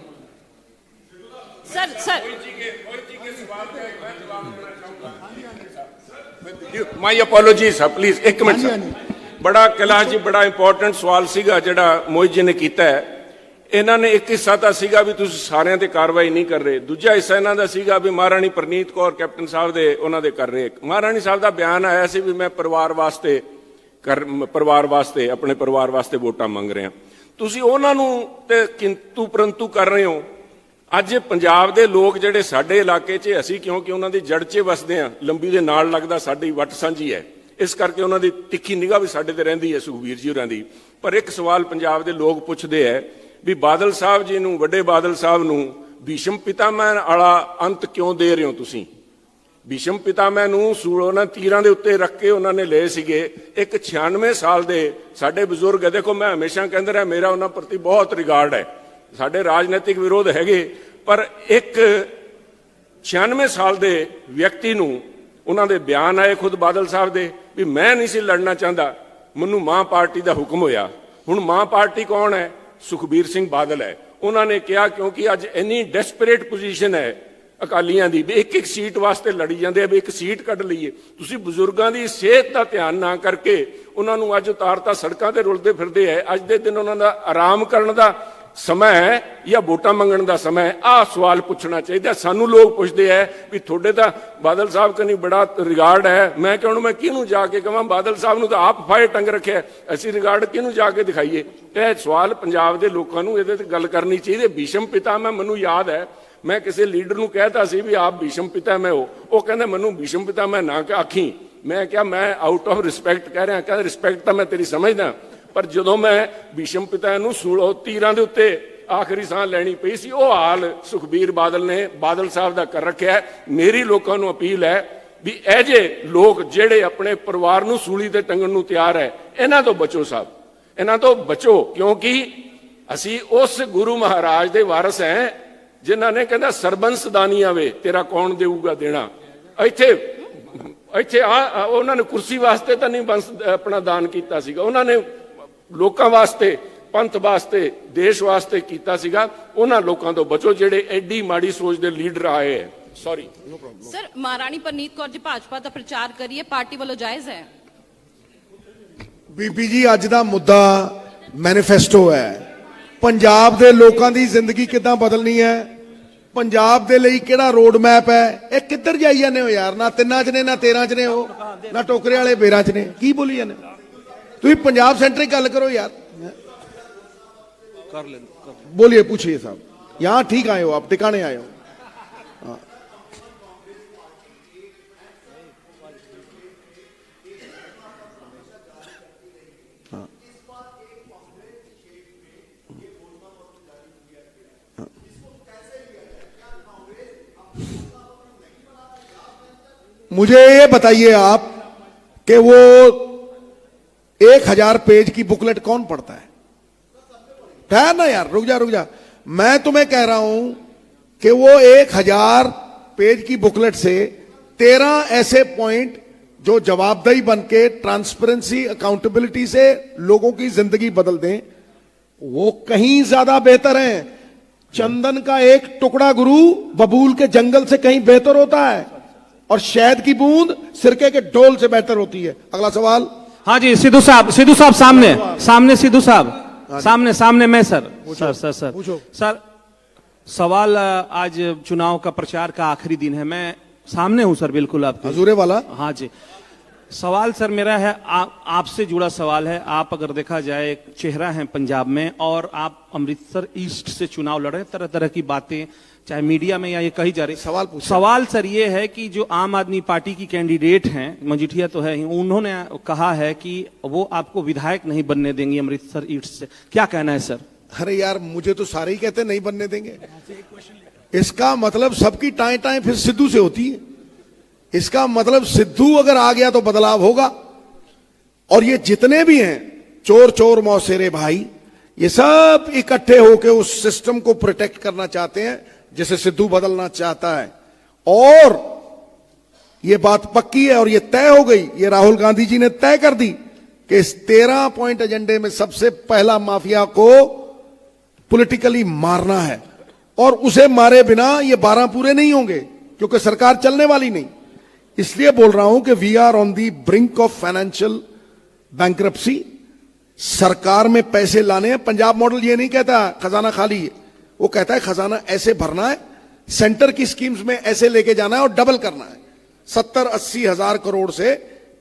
ਮਾਈ ਅਪੋਲੋਜੀਜ਼ ਪਲੀਜ਼। ਇੱਕ ਮਿੰਟ ਸਰ, ਬੜਾ ਕੈਲਾਸ਼ ਜੀ, ਬੜਾ ਇੰਪੋਰਟੈਂਟ ਸਵਾਲ ਸੀਗਾ ਜਿਹੜਾ ਮੋਹਿਤ ਜੀ ਨੇ ਕੀਤਾ ਹੈ। ਇਹਨਾਂ ਨੇ ਇੱਕ ਹਿੱਸਾ ਤਾਂ ਸੀਗਾ ਵੀ ਤੁਸੀਂ ਸਾਰਿਆਂ ਤੇ ਕਾਰਵਾਈ ਨਹੀਂ ਕਰ ਰਹੇ, ਦੂਜਾ ਹਿੱਸਾ ਇਹਨਾਂ ਦਾ ਸੀਗਾ ਵੀ ਮਹਾਰਾਣੀ ਪ੍ਰਨੀਤ ਕੌਰ ਕੈਪਟਨ ਸਾਹਿਬ ਦੇ ਉਹਨਾਂ ਦੇ ਕਰ ਰਹੇ। ਮਹਾਰਾਣੀ ਸਾਹਿਬ ਦਾ ਬਿਆਨ ਆਇਆ ਸੀ ਵੀ ਮੈਂ ਪਰਿਵਾਰ ਵਾਸਤੇ ਆਪਣੇ ਪਰਿਵਾਰ ਵਾਸਤੇ ਵੋਟਾਂ ਮੰਗ ਰਿਹਾ। ਤੁਸੀਂ ਉਹਨਾਂ ਨੂੰ ਤੇ ਕਿੰਤੂ ਪਰੰਤੂ ਕਰ ਰਹੇ ਹੋ। ਅੱਜ ਪੰਜਾਬ ਦੇ ਲੋਕ ਜਿਹੜੇ ਸਾਡੇ ਇਲਾਕੇ 'ਚ, ਅਸੀਂ ਕਿਉਂਕਿ ਉਹਨਾਂ ਦੀ ਜੜ 'ਚ ਵਸਦੇ ਹਾਂ, ਲੰਬੀ ਦੇ ਨਾਲ ਲੱਗਦਾ, ਸਾਡੀ ਵੱਟ ਸਾਂਝੀ ਹੈ, ਇਸ ਕਰਕੇ ਉਹਨਾਂ ਦੀ ਤਿੱਖੀ ਨਿਗਾਹ ਵੀ ਸਾਡੇ ਤੇ ਰਹਿੰਦੀ ਹੈ, ਸੁਖਬੀਰ ਜੀ ਹੋਰਾਂ ਦੀ। ਪਰ ਇੱਕ ਸਵਾਲ ਪੰਜਾਬ ਦੇ ਲੋਕ ਪੁੱਛਦੇ ਹੈ ਵੀ ਬਾਦਲ ਸਾਹਿਬ ਜੀ ਨੂੰ, ਵੱਡੇ ਬਾਦਲ ਸਾਹਿਬ ਨੂੰ ਭੀਸ਼ਮ ਪਿਤਾਮਹ ਵਾਲਾ ਅੰਤ ਕਿਉਂ ਦੇ ਰਹੇ ਹੋ ਤੁਸੀਂ? ਭੀਸ਼ਮ ਪਿਤਾਮਹ ਨੂੰ ਉਹਨਾਂ ਤੀਰਾਂ ਦੇ ਉੱਤੇ ਰੱਖ ਕੇ ਉਹਨਾਂ ਨੇ ਲਏ ਸੀਗੇ। ਇੱਕ 96 ਸਾਲ ਦੇ ਸਾਡੇ ਬਜ਼ੁਰਗ ਹੈ, ਦੇਖੋ ਮੈਂ ਹਮੇਸ਼ਾ ਕਹਿੰਦਾ ਰਿਹਾ ਮੇਰਾ ਉਹਨਾਂ ਪ੍ਰਤੀ ਬਹੁਤ ਰਿਗਾਰਡ ਹੈ, ਸਾਡੇ ਰਾਜਨੀਤਿਕ ਵਿਰੋਧ ਹੈਗੇ, ਪਰ ਇੱਕ 96 ਸਾਲ ਦੇ ਵਿਅਕਤੀ ਨੂੰ ਉਹਨਾਂ ਦੇ ਬਿਆਨ ਆਏ ਖੁਦ ਬਾਦਲ ਸਾਹਿਬ ਦੇ ਵੀ ਮੈਂ ਨਹੀਂ ਸੀ ਲੜਨਾ ਚਾਹੁੰਦਾ, ਮੈਨੂੰ ਮਾਂ ਪਾਰਟੀ ਦਾ ਹੁਕਮ ਹੋਇਆ। ਹੁਣ ਮਾਂ ਪਾਰਟੀ ਕੌਣ ਹੈ? ਸੁਖਬੀਰ ਸਿੰਘ ਬਾਦਲ ਹੈ। ਉਹਨਾਂ ਨੇ ਕਿਹਾ ਕਿਉਂਕਿ ਅੱਜ ਇੰਨੀ ਡੈਸਪਰੇਟ ਪੋਜੀਸ਼ਨ ਹੈ ਅਕਾਲੀਆਂ ਦੀ ਵੀ ਇੱਕ ਸੀਟ ਵਾਸਤੇ ਲੜੀ ਜਾਂਦੇ ਆ ਵੀ ਇੱਕ ਸੀਟ ਕੱਢ ਲਈਏ। ਤੁਸੀਂ ਬਜ਼ੁਰਗਾਂ ਦੀ ਸਿਹਤ ਦਾ ਧਿਆਨ ਨਾ ਕਰਕੇ ਉਹਨਾਂ ਨੂੰ ਅੱਜ ਉਤਾਰਤਾ, ਸੜਕਾਂ ਤੇ ਰੁਲਦੇ ਫਿਰਦੇ ਹੈ। ਅੱਜ ਦੇ ਦਿਨ ਉਹਨਾਂ ਦਾ ਆਰਾਮ ਕਰਨ ਦਾ ਸਮਾਂ ਹੈ ਜਾਂ ਵੋਟਾਂ ਮੰਗਣ ਦਾ ਸਮਾਂ ਹੈ? ਆਹ ਸਵਾਲ ਪੁੱਛਣਾ ਚਾਹੀਦਾ। ਸਾਨੂੰ ਲੋਕ ਪੁੱਛਦੇ ਹੈ ਵੀ ਤੁਹਾਡੇ ਤਾਂ ਬਾਦਲ ਸਾਹਿਬ ਕਨੀ ਬੜਾ ਰਿਗਾਰਡ ਹੈ। ਮੈਂ ਕਿਹਾ ਮੈਂ ਕਿਹਨੂੰ ਜਾ ਕੇ ਕਹਾਂ? ਬਾਦਲ ਸਾਹਿਬ ਨੂੰ ਤਾਂ ਆਪ ਫਾਇਰ ਟੰਗ ਰੱਖਿਆ, ਅਸੀਂ ਰਿਗਾਰਡ ਕਿਹਨੂੰ ਜਾ ਕੇ ਦਿਖਾਈਏ? ਇਹ ਸਵਾਲ ਪੰਜਾਬ ਦੇ ਲੋਕਾਂ ਨੂੰ ਇਹਦੇ ਤੇ ਗੱਲ ਕਰਨੀ ਚਾਹੀਦੀ। ਭੀਸ਼ਮ ਪਿਤਾਮਹ ਮੈਨੂੰ ਯਾਦ ਹੈ, ਮੈਂ ਕਿਸੇ ਲੀਡਰ ਨੂੰ ਕਹਿਤਾ ਸੀ ਵੀ ਆਪ ਭੀਸ਼ਮ ਪਿਤਾਮਹ ਹੋ, ਉਹ ਕਹਿੰਦਾ ਮੈਨੂੰ ਭੀਸ਼ਮ ਪਿਤਾਮਹ ਨਾ ਆਖੀ। ਮੈਂ ਕਿਹਾ ਮੈਂ ਆਊਟ ਆਫ ਰਿਸਪੈਕਟ ਕਹਿ ਰਿਹਾ। ਕਹਿੰਦਾ ਰਿਸਪੈਕਟ ਤਾਂ ਮੈਂ ਤੇਰੀ ਸਮਝਦਾ, ਪਰ ਜਦੋਂ ਮੈਂ ਭੀਸ਼ਮ ਪਿਤਾ ਨੂੰ ਤੀਰਾਂ ਦੇ ਉੱਤੇ ਆਖਰੀ ਸਾਹ ਲੈਣੀ ਪਈ ਸੀ, ਉਹ ਹਾਲ ਸੁਖਬੀਰ ਬਾਦਲ ਨੇ ਬਾਦਲ ਸਾਹਿਬ ਦਾ ਕਰ ਰੱਖਿਆ। ਮੇਰੀ ਲੋਕਾਂ ਨੂੰ ਅਪੀਲ ਹੈ ਵੀ ਇਹ ਜੇ ਲੋਕ ਜਿਹੜੇ ਆਪਣੇ ਪਰਿਵਾਰ ਨੂੰ ਸੂਲੀ ਤੇ ਟੰਗਣ ਨੂੰ ਤਿਆਰ ਹੈ, ਇਹਨਾਂ ਤੋਂ ਬਚੋ ਸਾਹਿਬ, ਇਹਨਾਂ ਤੋਂ ਬਚੋ, ਕਿਉਂਕਿ ਅਸੀਂ ਉਸ ਗੁਰੂ ਮਹਾਰਾਜ ਦੇ ਵਾਰਸ ਹਾਂ ਜਿਨ੍ਹਾਂ ਨੇ ਕਹਿੰਦਾ ਸਰਬੰਸ ਦਾਨੀ ਆਵੇ ਤੇਰਾ ਕੌਣ ਦੇਊਗਾ ਦੇਣਾ। ਇੱਥੇ ਉਹਨਾਂ ਨੇ ਕੁਰਸੀ ਵਾਸਤੇ ਤਾਂ ਨਹੀਂ ਆਪਣਾ ਦਾਨ ਕੀਤਾ ਸੀਗਾ, ਉਹਨਾਂ ਨੇ ਲੋਕਾਂ ਵਾਸਤੇ, ਪੰਥ ਵਾਸਤੇ, ਦੇਸ਼ ਵਾਸਤੇ ਕੀਤਾ ਸੀਗਾ। ਉਹਨਾਂ ਲੋਕਾਂ ਤੋਂ ਬਚੋ ਜਿਹੜੇ ਐਡੀ ਮਾੜੀ ਸੋਚ ਦੇ ਲੀਡਰ ਆਏ ਹੈ। ਸੌਰੀ ਸਰ, ਮਹਾਰਾਣੀ ਪ੍ਰਨੀਤ ਕੌਰ ਜੀ ਭਾਜਪਾ ਦਾ ਪ੍ਰਚਾਰ ਕਰੀਏ, ਪਾਰਟੀ ਵੱਲੋਂ ਜਾਇਜ਼ ਹੈ? ਬੀਬੀ ਜੀ ਅੱਜ ਦਾ ਮੁੱਦਾ ਮੈਨੀਫੈਸਟੋ ਹੈ। ਪੰਜਾਬ ਦੇ ਲੋਕਾਂ ਦੀ ਜ਼ਿੰਦਗੀ ਕਿੱਦਾਂ ਬਦਲਣੀ ਹੈ, ਪੰਜਾਬ ਦੇ ਲਈ ਕਿਹੜਾ ਰੋਡ ਮੈਪ ਹੈ, ਇਹ ਕਿੱਧਰ ਜਾਈ ਜਾਂਦੇ ਹੋ ਯਾਰ? ਨਾ 3 ਚ ਨੇ, ਨਾ 13 ਚ ਨੇ, ਹੋ ਨਾ ਟੋਕਰੇ ਵਾਲੇ ਬੇਰਾਂ ਚ ਨੇ, ਕੀ ਬੋਲੀ ਜਾਂਦੇ? ਤੁਸੀਂ ਪੰਜਾਬ ਸੈਂਟਰਿਕ ਗੱਲ ਕਰੋ यार। कर ले बोलिए, पूछिए साहब, यहाँ ठीक आए हो आप, टिकाने आए हो? हाँ। हाँ। मुझे ये बताइए आप कि वो 1000 पेज की बुकलेट कौन पढ़ता है? ठहर ना यार, रुक जा। मैं तुम्हें कह रहा हूं कि वो 1000 पेज की बुकलेट से 13 ऐसे पॉइंट जो जवाबदेही बनके ट्रांसपेरेंसी, अकाउंटेबिलिटी से लोगों की जिंदगी बदल दें, वो कहीं ज्यादा बेहतर हैं। चंदन का एक टुकड़ा गुरु बबूल के जंगल से कहीं बेहतर होता है, और शहद की बूंद सिरके के ढोल से बेहतर होती है। अगला सवाल। हाँ जी, सिद्धू साहब सामने सिद्धू साहब सामने मैं सर पूछो। सर सवाल, आज चुनाव का प्रचार का आखिरी दिन है, मैं सामने हूं सर, बिल्कुल आपके हजूरे वाला। हाँ जी, सवाल सर मेरा है, आपसे जुड़ा सवाल है। आप अगर देखा जाए एक चेहरा है पंजाब में, और आप अमृतसर ईस्ट से चुनाव लड़े, तरह तरह की बातें चाहे मीडिया में या ये कही जा रही। सवाल सर ये है कि जो आम आदमी पार्टी की कैंडिडेट हैं, मजीठिया तो है ही, उन्होंने कहा है कि वो आपको विधायक नहीं बनने देंगे अमृतसर ईस्ट से, क्या कहना है सर? अरे यार, मुझे तो सारे ही कहते नहीं बनने देंगे। इसका मतलब सबकी टाएं टाएं फिर सिद्धू से होती है। इसका मतलब सिद्धू अगर आ गया तो बदलाव होगा। और ये जितने भी हैं चोर मौसेरे भाई, ये सब इकट्ठे होकर उस सिस्टम को प्रोटेक्ट करना चाहते हैं जिसे सिद्धू बदलना चाहता है। और ये बात पक्की है और ये तय हो गई, ये राहुल गांधी जी ने तय कर दी कि इस 13 पॉइंट एजेंडे में सबसे पहला माफिया को पॉलिटिकली मारना है, और उसे मारे बिना ये 12 पूरे नहीं होंगे, क्योंकि सरकार चलने वाली नहीं। इसलिए बोल रहा हूं कि we are on the brink of financial bankruptcy. सरकार में पैसे लाने हैं। पंजाब मॉडल ये नहीं कहता खजाना खाली है, वो कहता है खजाना ऐसे भरना है, सेंटर की स्कीम्स में ऐसे लेके जाना है और डबल करना है। 70-80 हजार करोड़ से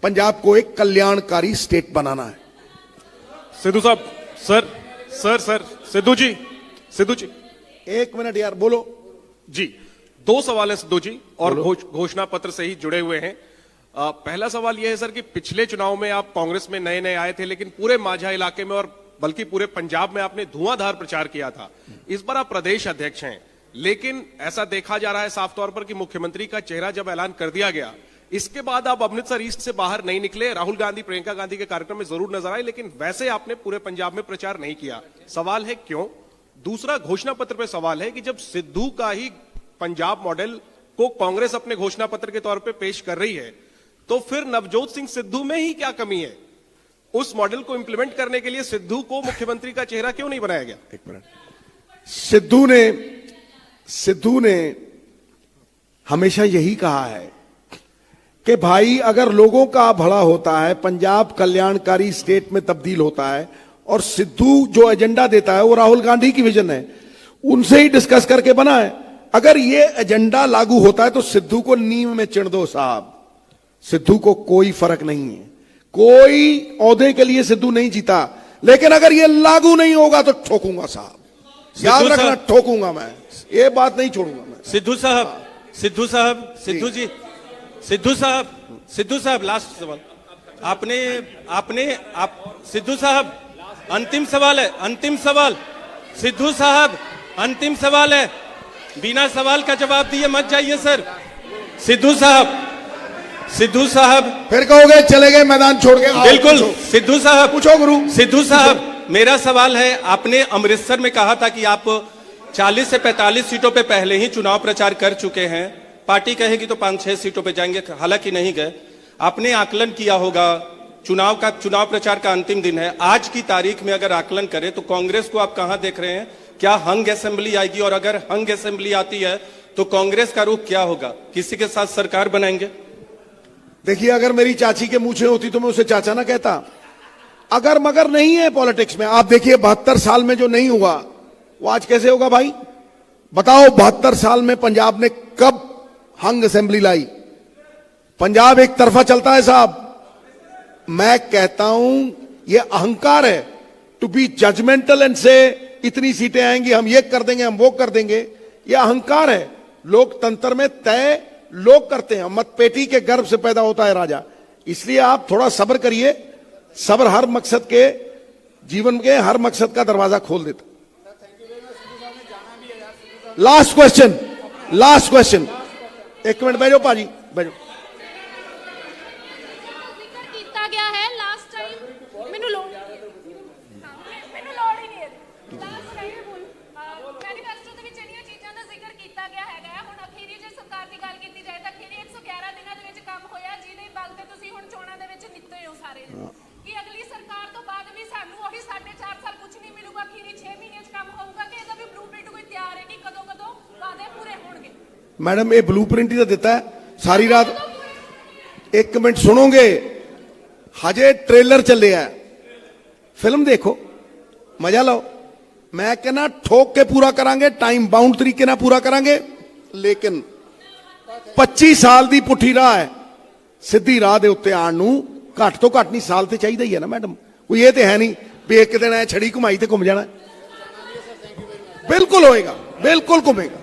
पंजाब को एक कल्याणकारी स्टेट बनाना है। सिद्धू साहब, सर सिद्धू जी एक मिनट यार, बोलो जी। 2 सवाल है सिद्धू जी, और घोषणा पत्र से ही जुड़े हुए हैं। पहला सवाल यह है सर कि पिछले चुनाव में आप कांग्रेस में नए आए थे, लेकिन पूरे माझा इलाके में और बल्कि पूरे पंजाब में आपने धुआंधार प्रचार किया था। इस बार आप प्रदेश अध्यक्ष हैं, लेकिन ऐसा देखा जा रहा है साफ तौर पर कि मुख्यमंत्री का चेहरा जब ऐलान कर दिया गया, इसके बाद आप अमृतसर ईस्ट से बाहर नहीं निकले। राहुल गांधी, प्रियंका गांधी के कार्यक्रम में जरूर नजर आए, लेकिन वैसे आपने पूरे पंजाब में प्रचार नहीं किया। सवाल है क्यों? दूसरा, घोषणा पत्र पे सवाल है कि जब सिद्धू का ही पंजाब मॉडल को कांग्रेस अपने घोषणा पत्र के तौर पे पेश कर रही है, तो फिर नवजोत सिंह सिद्धू में ही क्या कमी है? उस मॉडल को इंप्लीमेंट करने के लिए सिद्धू को मुख्यमंत्री का चेहरा क्यों नहीं बनाया गया? एक मिनट, सिद्धू ने हमेशा यही कहा है कि भाई अगर लोगों का भला होता है, पंजाब कल्याणकारी स्टेट में तब्दील होता है, और सिद्धू जो एजेंडा देता है वो राहुल गांधी की विजन है, उनसे ही डिस्कस करके बना है। अगर ये एजेंडा लागू होता है तो सिद्धू को नींव में चिण दो साहब, सिद्धू को कोई फर्क नहीं है। कोई ओहदे के लिए सिद्धू नहीं जीता, लेकिन अगर ये लागू नहीं होगा तो ठोकूंगा साहब, याद रखना, ठोकूंगा मैं, ये बात नहीं छोड़ूंगा मैं। सिद्धू साहब लास्ट सवाल आप सिद्धू साहब, अंतिम सवाल है, बिना सवाल का जवाब दिए मत जाइए सर। सिद्धू साहब फिर कहोगे चले गए मैदान छोड़ के। बिल्कुल सिद्धू साहब, पूछो गुरु। सिद्धू साहब, मेरा सवाल है, आपने अमृतसर में कहा था कि आप 40 से 45 सीटों पे पहले ही चुनाव प्रचार कर चुके हैं, पार्टी कहेगी तो 5-6 सीटों पे जाएंगे, हालांकि नहीं गए। आपने आकलन किया होगा, चुनाव प्रचार का अंतिम दिन है, आज की तारीख में अगर आकलन करें तो कांग्रेस को आप कहां देख रहे हैं? क्या हंग असेंबली आएगी? और अगर हंग असेंबली आती है तो कांग्रेस का रुख क्या होगा? किसी के साथ सरकार बनाएंगे? देखिए, अगर मेरी चाची के मूछें होती तो मैं उसे चाचा ना कहता। अगर मगर नहीं है पॉलिटिक्स में। आप देखिए 72 साल में जो नहीं हुआ वो आज कैसे होगा भाई? बताओ, 72 साल में पंजाब ने कब हंग असेंबली लाई? पंजाब एक तरफा चलता है साहब। मैं कहता हूं ये अहंकार है, टू बी जजमेंटल एंड से इतनी सीटें आएंगी, हम ये कर देंगे, हम वो कर देंगे, ये अहंकार है। लोकतंत्र में तय लोग करते हैं, मतपेटी के गर्भ से पैदा होता है राजा। इसलिए आप थोड़ा सब्र करिए, सब्र हर मकसद के, जीवन के हर मकसद का दरवाजा खोल देता। लास्ट क्वेश्चन, एक मिनट बैठो पाजी, बैठो। ਕੀਤਾ ਗਿਆ ਹੈ ਲਾਸਟ ਟਾਈਮ ਮੈਨੂੰ ਲੋੜ ਹੀ ਨਹੀਂ ਹੈ। ਲਾਸਟ ਟਾਈਮ ਮੈਨੀਫੈਸਟੋ ਦੇ ਵਿੱਚ ਜਿਹੜੀਆਂ ਚੀਜ਼ਾਂ ਦਾ ਜ਼ਿਕਰ ਕੀਤਾ ਗਿਆ ਹੈਗਾ, ਹੁਣ ਅਖੀਰੀ ਜੇ ਸਰਕਾਰ ਦੀ ਗੱਲ ਕੀਤੀ ਜਾਏ ਤਾਂ ਅਖੀਰੀ 111 ਦਿਨਾਂ ਦੇ ਵਿੱਚ ਕੰਮ ਹੋਇਆ, ਜਿਹਦੇ ਬਲ ਤੇ ਤੁਸੀਂ ਹੁਣ ਚੋਣਾਂ ਦੇ ਵਿੱਚ ਨਿੱਤੇ ਹੋ ਸਾਰੇ। ਕਿ ਅਗਲੀ ਸਰਕਾਰ ਤੋਂ ਬਾਅਦ ਵੀ ਸਾਨੂੰ ਉਹੀ 4.5 ਸਾਲ ਕੁਝ ਨਹੀਂ ਮਿਲੂਗਾ, ਅਖੀਰੀ 6 ਮਹੀਨਿਆਂ 'ਚ ਕੰਮ ਹੋਊਗਾ, ਕਿ ਇਹਦਾ ਵੀ ਬਲੂਪ੍ਰਿੰਟ ਕੋਈ ਤਿਆਰ ਹੈ ਕਿ ਕਦੋਂ ਵਾਅਦੇ ਪੂਰੇ ਹੋਣਗੇ? मैडम ये ब्लूप्रिंट ही तो देता है सारी रात। एक मिनट सुनोगे, हजे ट्रेलर चले है, फिल्म देखो, मजा लो। मैं कहना ठोक के पूरा करांगे, टाइम बाउंड तरीके ना पूरा करांगे, लेकिन 25 साल दी पुठी राह है, सीधी राह दे उत्ते आण नूं घट तो घट नहीं साल ते चाहिदा ही है ना मैडम। कोई ये तो है नहीं भी एक दिन छड़ी घुमाई ते घुम जाना। बिल्कुल होएगा, बिल्कुल घूमेगा।